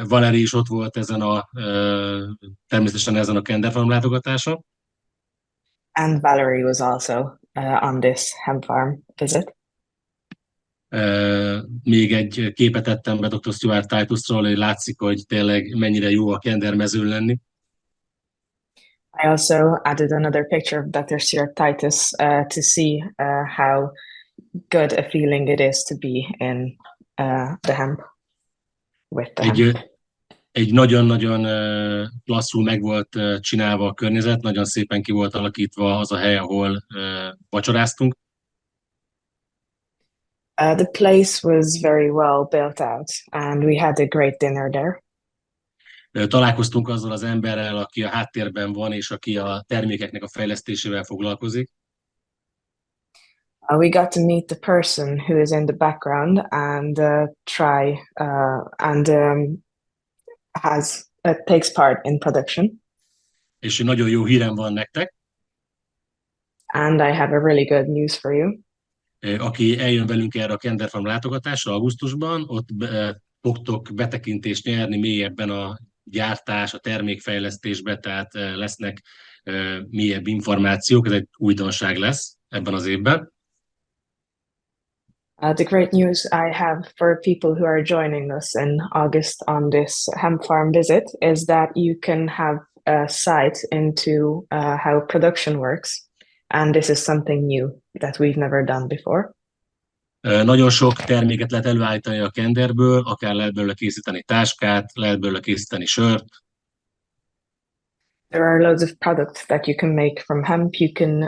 Valeri is ott volt természetesen ezen a kenderfarm látogatáson. And Valerie was also on this hemp farm visit. Még egy képet tettem be Dr. Stuart Titusról, hogy látszik, hogy tényleg mennyire jó a kendermezőn lenni. I also added another picture of Dr. Stuart Titus to see how good a feeling it is to be in the hemp. With the hemp. Egy nagyon-nagyon klasszul meg volt csinálva a környezet, nagyon szépen ki volt alakítva az a hely, ahol vacsoráztunk. The place was very well built out, and we had a great dinner there. Találkoztunk azzal az emberrel, aki a háttérben van, és aki a termékeknek a fejlesztésével foglalkozik. We got to meet the person who is in the background and takes part in production. És nagyon jó hírem van nektek. And I have a really good news for you. aki eljön velünk erre a Kender Farm látogatásra augusztusban, ott fogtok betekintést nyerni mélyebben a gyártás, a termékfejlesztésbe, tehát lesznek mélyebb információk, ez egy újdonság lesz ebben az évben. The great news I have for people who are joining us in August on this hemp farm visit is that you can have a sight into how production works. And this is something new that we've never done before. Nagyon sok terméket lehet előállítani a kenderből, akár lehet belőle készíteni táskát, lehet belőle készíteni sört. There are loads of products that you can make from hemp. You can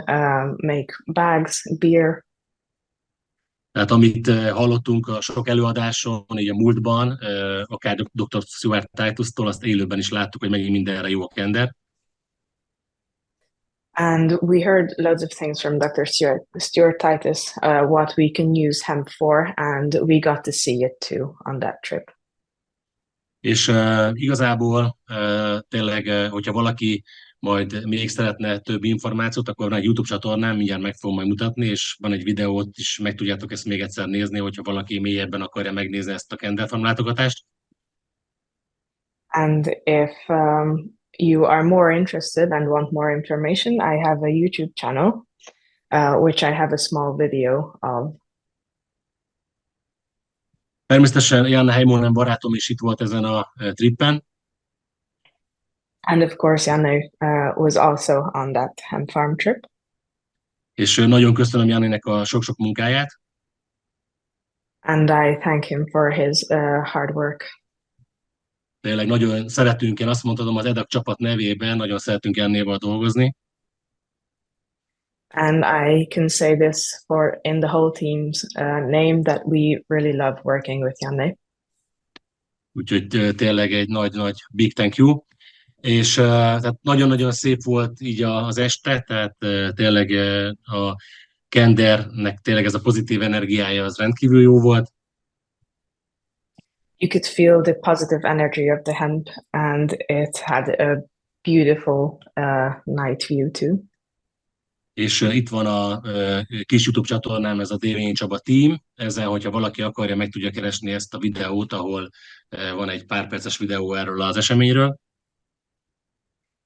make bags, beer. Tehát amit hallottunk a sok előadáson, így a múltban, akár Dr. Stuart Titus-tól, azt élőben is láttuk, hogy megint mindenre jó a kender. And we heard loads of things from Dr. Stuart Titus, what we can use hemp for, and we got to see it too on that trip. És igazából tényleg, hogyha valaki majd még szeretne több információt, akkor van egy YouTube csatornám, mindjárt meg fogom majd mutatni, és van egy videót is, meg tudjátok ezt még egyszer nézni, hogyha valaki mélyebben akarja megnézni ezt a Kender Farm látogatást. And if you are more interested and want more information, I have a YouTube channel, which I have a small video of. Természetesen Janne Heimonen barátom is itt volt ezen a trippen. And of course, Janne was also on that hemp farm trip. És nagyon köszönöm Jannének a sok-sok munkáját. And I thank him for his hard work. Tényleg nagyon szeretünk, én azt mondhatom az EDAK csapat nevében, nagyon szeretünk Jannéval dolgozni. And I can say this for in the whole team's name that we really love working with Janne. Úgyhogy tényleg egy nagy big thank you. És tehát nagyon-nagyon szép volt így az este, tehát tényleg a Kendernek tényleg ez a pozitív energiája az rendkívül jó volt. You could feel the positive energy of the hemp, and it had a beautiful night view too. És itt van a kis YouTube csatornám, ez a Dévényi Csaba Team. Ezzel, hogyha valaki akarja, meg tudja keresni ezt a videót, ahol van egy pár perces videó erről az eseményről.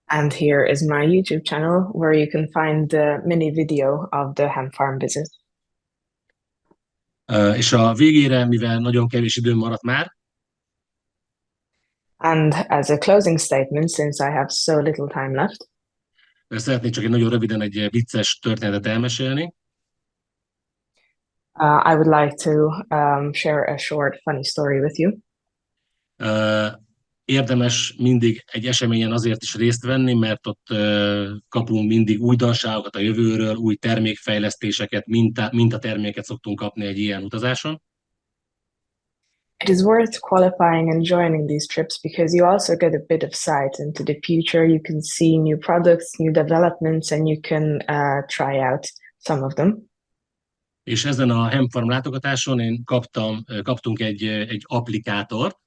And here is my YouTube channel where you can find the mini video of the hemp farm visit. És a végére, mivel nagyon kevés időm maradt már, And as a closing statement, since I have so little time left, szeretnék csak egy nagyon röviden egy vicces történetet elmesélni. I would like to share a short, funny story with you. Érdemes mindig egy eseményen azért is részt venni, mert ott kapunk mindig újdonságokat a jövőről, új termékfejlesztéseket, mintaterméket szoktunk kapni egy ilyen utazáson. It is worth qualifying and joining these trips because you also get a bit of sight into the future. You can see new products, new developments, and you can try out some of them. És ezen a hemp farm látogatáson kaptunk egy applikátort.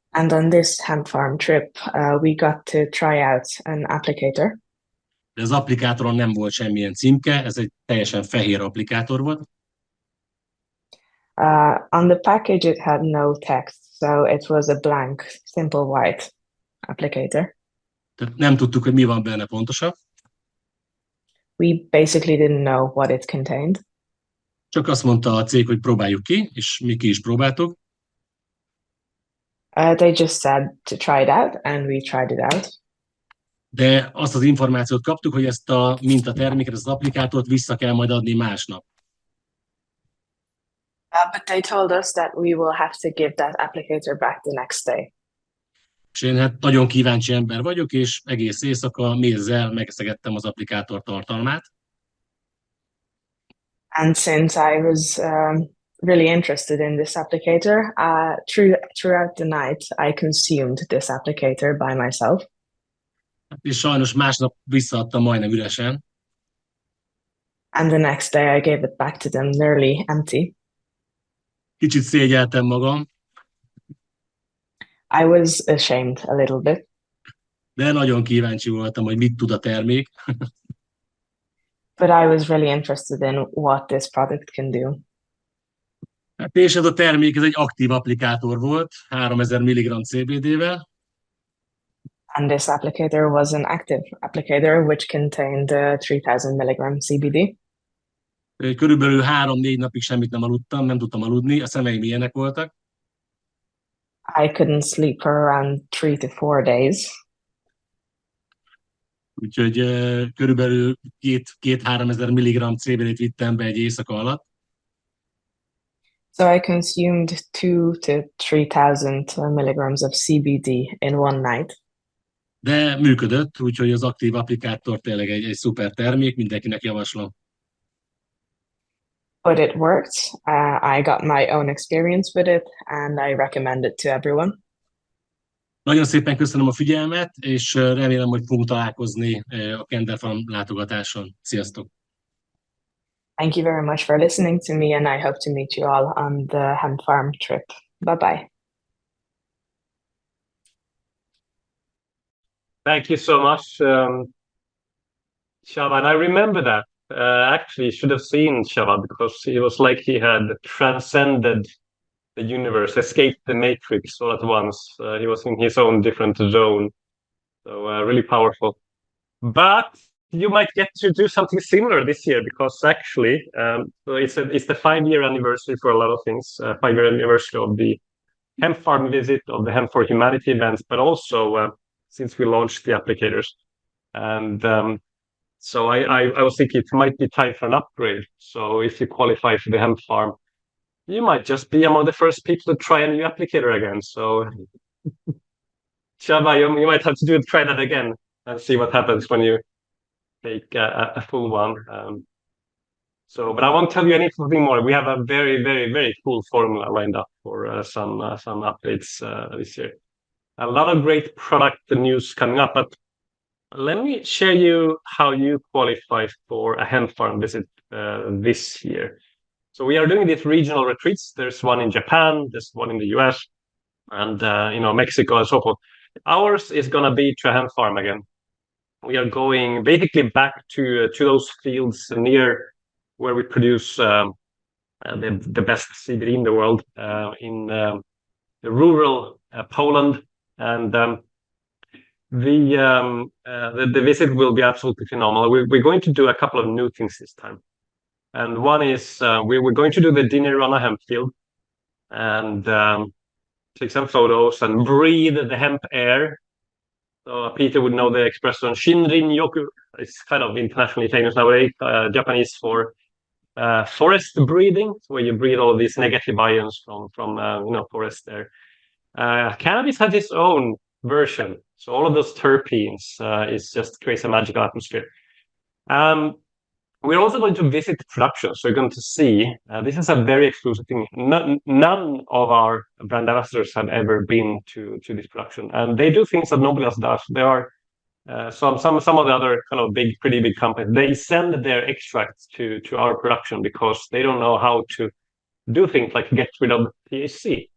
And on this hemp farm trip, we got to try out an applicator. De az applikátoron nem volt semmilyen címke, ez egy teljesen fehér applikátor volt. On the package, it had no text, so it was a blank, simple white applicator. Tehát nem tudtuk, hogy mi van benne pontosan. We basically didn't know what it contained. Csak azt mondta a cég, hogy próbáljuk ki, és mi ki is próbáltuk. They just said to try it out, and we tried it out. De azt az információt kaptuk, hogy ezt a mintaterméket, ezt az applikátort vissza kell majd adni másnap. But they told us that we will have to give that applicator back the next day. És én hát nagyon kíváncsi ember vagyok, és egész éjszaka mézzel megeszegettem az applikátor tartalmát. And since I was really interested in this applicator, throughout the night, I consumed this applicator by myself. És sajnos másnap visszaadtam majdnem üresen. And the next day I gave it back to them nearly empty. Kicsit szégyeltem magam, I was ashamed a little bit, de nagyon kíváncsi voltam, hogy mit tud a termék. But I was really interested in what this product can do. Hát és ez a termék, ez egy aktív applikátor volt, 3000 mg CBD-vel. And this applicator was an active applicator, which contained 3000 milligram CBD. Körülbelül 3-4 napig semmit nem aludtam, nem tudtam aludni, a szemeim ilyenek voltak. I couldn't sleep for around 3 to 4 days. Úgyhogy körülbelül 2-3 ezer milligram CBD-t vittem be egy éjszaka alatt. So I consumed 2 to 3000 milligrams of CBD in one night. De működött, úgyhogy az aktív applikátor tényleg egy szuper termék, mindenkinek javaslom. But it worked. I got my own experience with it, and I recommend it to everyone. Nagyon szépen köszönöm a figyelmet, és remélem, hogy fogunk találkozni a Kender Farm látogatáson. Sziasztok! Thank you very much for listening to me, and I hope to meet you all on the hemp farm trip. Bye-bye. Thank you so much, Shava. And I remember that. Actually, should have seen Shava because it was like he had transcended the universe, escaped the matrix all at once. He was in his own different zone. So really powerful. But you might get to do something similar this year because actually so it's the 5-year anniversary for a lot of things. 5-year anniversary of the hemp farm visit, of the Hemp for Humanity events, but also since we launched the applicators. And so I was thinking it might be time for an upgrade. So if you qualify for the hemp farm, you might just be among the first people to try a new applicator again. So Shava, you might have to try that again and see what happens when you take a full one. But I won't tell you anything more. We have a very, very, very cool formula lined up for some updates this year. A lot of great product news coming up, but let me share you how you qualify for a hemp farm visit this year. So we are doing these regional retreats. There's one in Japan, there's one in the US, and Mexico and so forth. Ours is gonna be to a hemp farm again. We are going basically back to those fields near where we produce the best CBD in the world in the rural Poland, and the visit will be absolutely phenomenal. We're going to do a couple of new things this time, and one is we're going to do the dinner on a hemp field and take some photos and breathe the hemp air. So Peter would know the expression Shinrin Yoku. It's kind of internationally famous nowadays, Japanese for forest breathing, where you breathe all of these negative ions from forest there. Cannabis has its own version, so all of those terpenes is just creates a magical atmosphere. We're also going to visit production, so you're going to see this is a very exclusive thing. None of our brand ambassadors have ever been to this production, and they do things that nobody else does. There are some of the other kind of pretty big companies. They send their extracts to our production because they don't know how to do things like get rid of THC,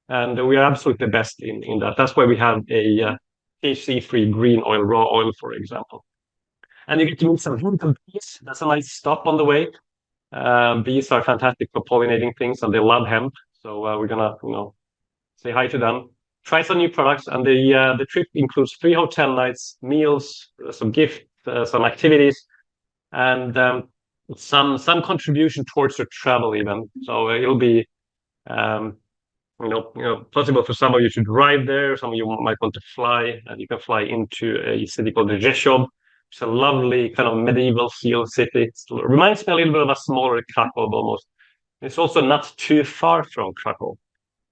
and we are absolutely the best in that. That's why we have a THC-free green oil, raw oil, for example. And you get to meet some hemp bees. That's a nice stop on the way. Bees are fantastic for pollinating things, and they love hemp. So we're gonna, say hi to them. Try some new products, and the trip includes 3 hotel nights, meals, some gifts, some activities, and some contribution towards your travel even. So it'll be possible for some of you to drive there. Some of you might want to fly, and you can fly into a city called Rzeszów. It's a lovely kind of medieval seal city. It reminds me a little bit of a smaller Krakow almost. It's also not too far from Krakow.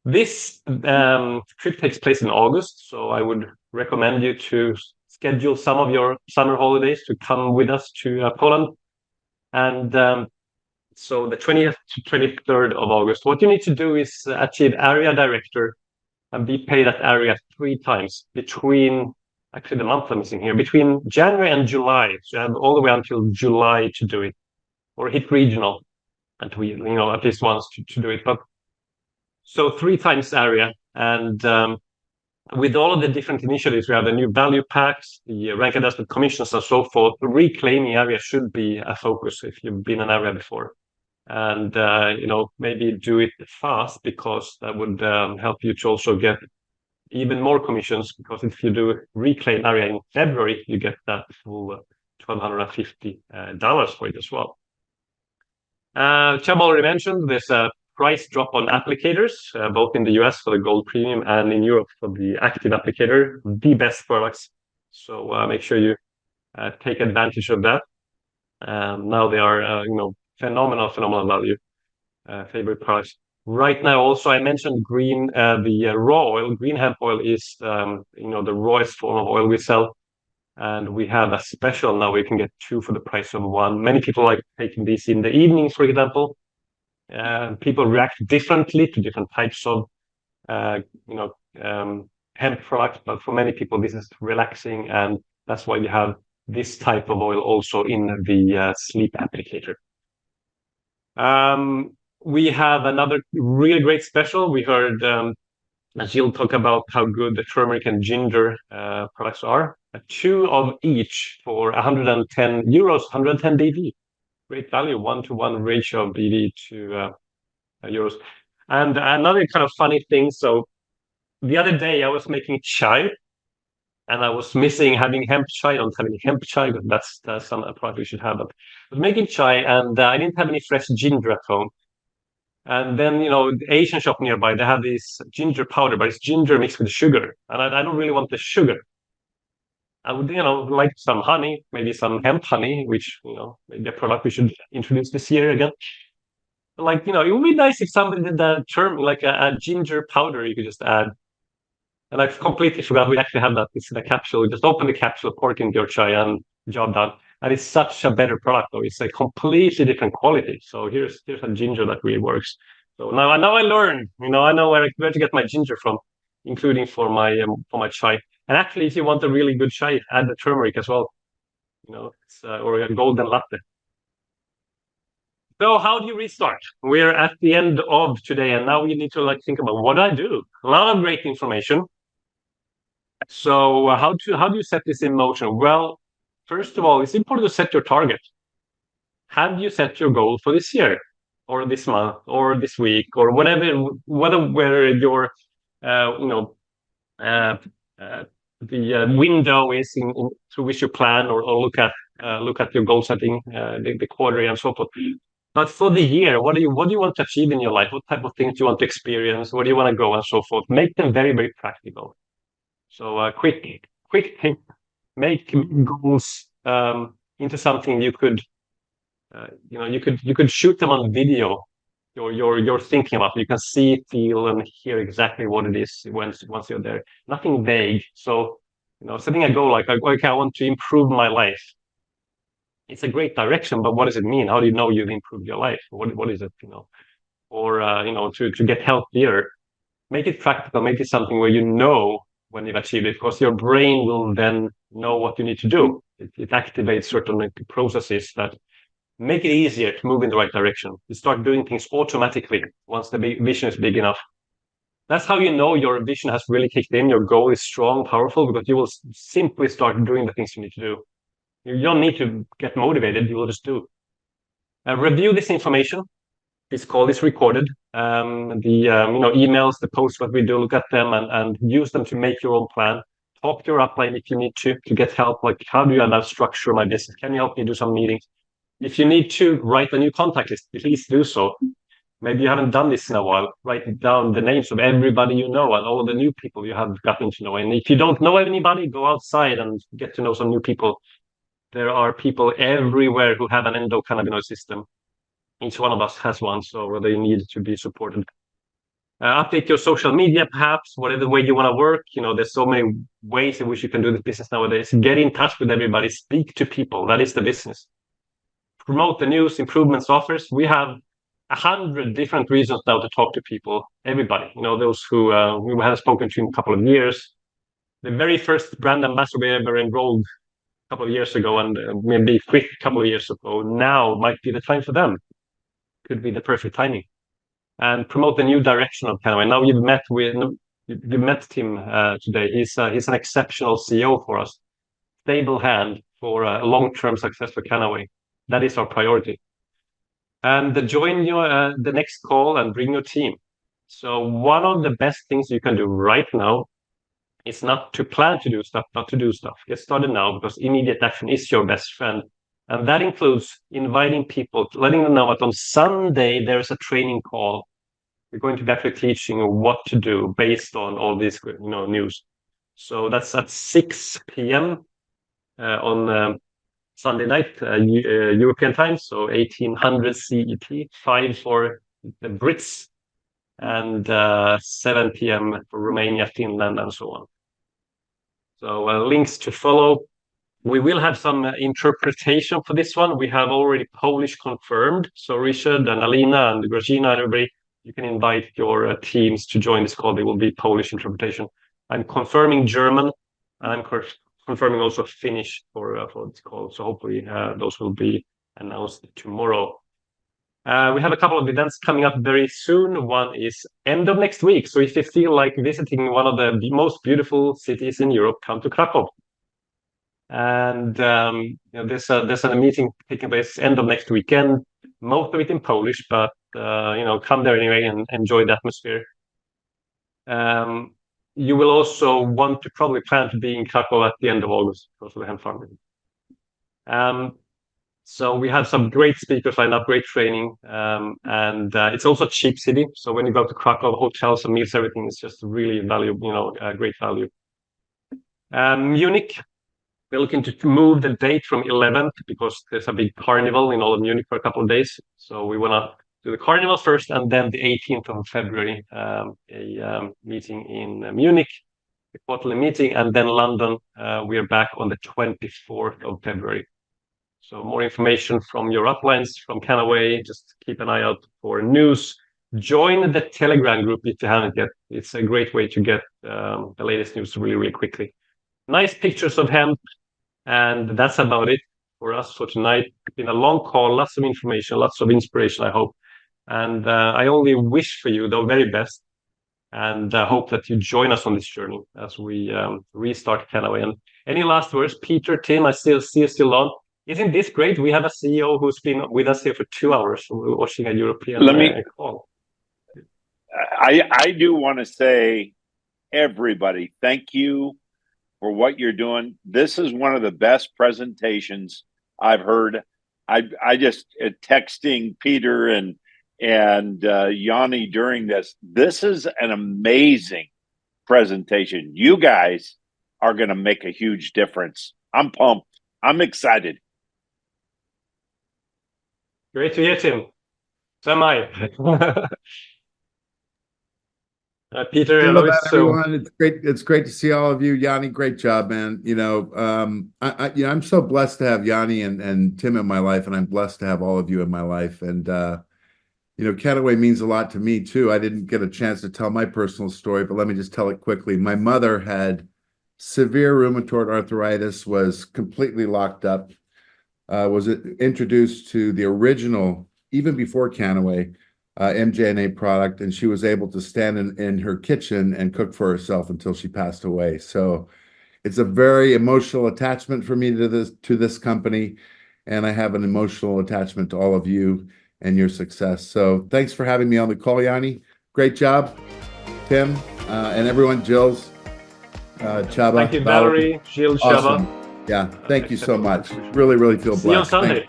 This trip takes place in August, so I would recommend you to schedule some of your summer holidays to come with us to Poland. And so the 20th to 23rd of August, what you need to do is achieve area director and be paid at area 3 times between, actually the month I'm missing here, between January and July. So you have all the way until July to do it, or hit regional, and we, at least once to do it. But so 3 times area, and with all of the different initiatives, we have the new value packs, the rank adjusted commissions, and so forth. Reclaiming area should be a focus if you've been an area before, and maybe do it fast, because that would help you to also get even more commissions. Because if you do reclaim area in February, you get that full $1,250 for it as well. Chubb already mentioned there's a price drop on applicators, both in the US for the Gold Premium and in Europe for the Active applicator, the best products. So make sure you take advantage of that. Now they are, phenomenal value, favorite products. Right now, also, I mentioned the raw oil. Green hemp oil is, the rawest form of oil we sell. And we have a special now. We can get 2 for the price of 1. Many people like taking these in the evenings, for example. People react differently to different types of, hemp products. But for many people, this is relaxing, and that's why we have this type of oil also in the sleep applicator. We have another really great special. We heard Jill talk about how good the turmeric and ginger products are. 2 of each for 110 euros, 110 BV. Great value, 1-to-1 ratio of BV to euros. And another kind of funny thing. So the other day I was making chai, and I was missing having hemp chai. I don't have any hemp chai, but that's some product we should have. But I was making chai, and I didn't have any fresh ginger at home. And then, the Asian shop nearby, they have this ginger powder, but it's ginger mixed with sugar. And I don't really want the sugar. I would, like some honey, maybe some hemp honey, which, maybe a product we should introduce this year again. Like, it would be nice if somebody did that term, like a ginger powder you could just add. And I completely forgot we actually have that. It's in a capsule. You just open the capsule, pour it into your chai, and job done. And it's such a better product, though. It's a completely different quality. So here's a ginger that really works. So now I learned. I know where to get my ginger from, including for my chai. And actually, if you want a really good chai, add the turmeric as well. Or a golden latte. So how do you restart? We're at the end of today, and now we need to think about what I do. A lot of great information. So how do you set this in motion? Well, first of all, it's important to set your target. Have you set your goal for this year, or this month, or this week, or whatever? Where your the window is through which you plan or look at your goal setting, the quarter and so forth. But for the year, what do you want to achieve in your life? What type of things do you want to experience? Where do you want to go, and so forth? Make them very, very practical. So quick thing. Make goals into something you could, you could shoot them on video. You're thinking about it. You can see, feel, and hear exactly what it is once you're there. Nothing vague. So setting a goal like, okay, I want to improve my life. It's a great direction, but what does it mean? How do you know you've improved your life? What is it? Or to get healthier. Make it practical. Make it something where when you've achieved it, because your brain will then know what you need to do. It activates certain processes that make it easier to move in the right direction. You start doing things automatically once the vision is big enough. That's how you know your vision has really kicked in. Your goal is strong, powerful, because you will simply start doing the things you need to do. You don't need to get motivated. You will just do. Review this information. This call is recorded. The emails, the posts, what we do, look at them and use them to make your own plan. Talk to your upline if you need to get help. Like, how do you now structure my business? Can you help me do some meetings? If you need to write a new contact list, please do so. Maybe you haven't done this in a while. Write down the names of everybody you know and all the new people you have gotten to know. And if you don't know anybody, go outside and get to know some new people. There are people everywhere who have an endocannabinoid system. Each one of us has one, so they need to be supported. Update your social media, perhaps, whatever way you want to work. There's so many ways in which you can do this business nowadays. Get in touch with everybody. Speak to people. That is the business. Promote the news, improvements, offers. We have 100 different reasons now to talk to people. Everybody, those who we haven't spoken to in a couple of years. The very first brand ambassador we ever enrolled a couple of years ago, and maybe quit a couple of years ago, now might be the time for them. Could be the perfect timing. And promote the new direction of Kannaway. Now you've met with you met Tim today. He's an exceptional CEO for us. Stable hand for long-term success for Kannaway. That is our priority. And join the next call and bring your team. So one of the best things you can do right now is not to plan to do stuff, but to do stuff. Get started now, because immediate action is your best friend. And that includes inviting people, letting them know that on Sunday there's a training call. We're going to be actually teaching what to do based on all this news. So that's at 6 p.m. On Sunday night, European time, so 1800 CET, 5 for the Brits, and 7 p.m. for Romania, Finland, and so on. So links to follow. We will have some interpretation for this one. We have already Polish confirmed. So Richard and Alina and Grażyna and everybody, you can invite your teams to join this call. There will be Polish interpretation. I'm confirming German, and I'm confirming also Finnish for this call. So hopefully those will be announced tomorrow. We have a couple of events coming up very soon. One is end of next week. So if you feel like visiting one of the most beautiful cities in Europe, come to Krakow. And there's a meeting taking place end of next weekend. Most of it in Polish, but come there anyway and enjoy the atmosphere. You will also want to probably plan to be in Krakow at the end of August because of the hemp farming. So we have some great speakers lined up, great training, and it's also a cheap city. So when you go to Krakow, hotels and meals, everything is just really valuable, great value. Munich, we're looking to move the date from 11th because there's a big carnival in all of Munich for a couple of days. So we want to do the carnival first, and then the 18th of February, a meeting in Munich, a quarterly meeting, and then London. We are back on the 24th of February. So more information from your uplines, from Kannaway. Just keep an eye out for news. Join the Telegram group if you haven't yet. It's a great way to get the latest news really, really quickly. Nice pictures of hemp, and that's about it for us for tonight. It's been a long call, lots of information, lots of inspiration, I hope. And I only wish for you the very best, and hope that you join us on this journey as we restart Kannaway. And any last words, Peter, Tim? I see you still on. Isn't this great? We have a CEO who's been with us here for 2 hours watching a European call. I do want to say, everybody, thank you for what you're doing. This is one of the best presentations I've heard. I just texting Peter and Yanni during this. This is an amazing presentation. You guys are going to make a huge difference. I'm pumped. I'm excited. Great to hear, Tim. So am I. Peter, everyone. It's great. It's great to see all of you. Yanni, great job, man. I'm so blessed to have Yanni and Tim in my life, and I'm blessed to have all of you in my life. And Kannaway means a lot to me too. I didn't get a chance to tell my personal story, but let me just tell it quickly. My mother had severe rheumatoid arthritis, was completely locked up, was introduced to the original, even before Kannaway, MJNA product, and she was able to stand in her kitchen and cook for herself until she passed away. So it's a very emotional attachment for me to this company, and I have an emotional attachment to all of you and your success. So thanks for having me on the call, Yanni. Great job, Tim, and everyone, Jill's, Chaba. Thank you, Valerie, Jill, awesome. Chaba. Yeah, thank you so much. Really, really feel blessed. See you on Sunday.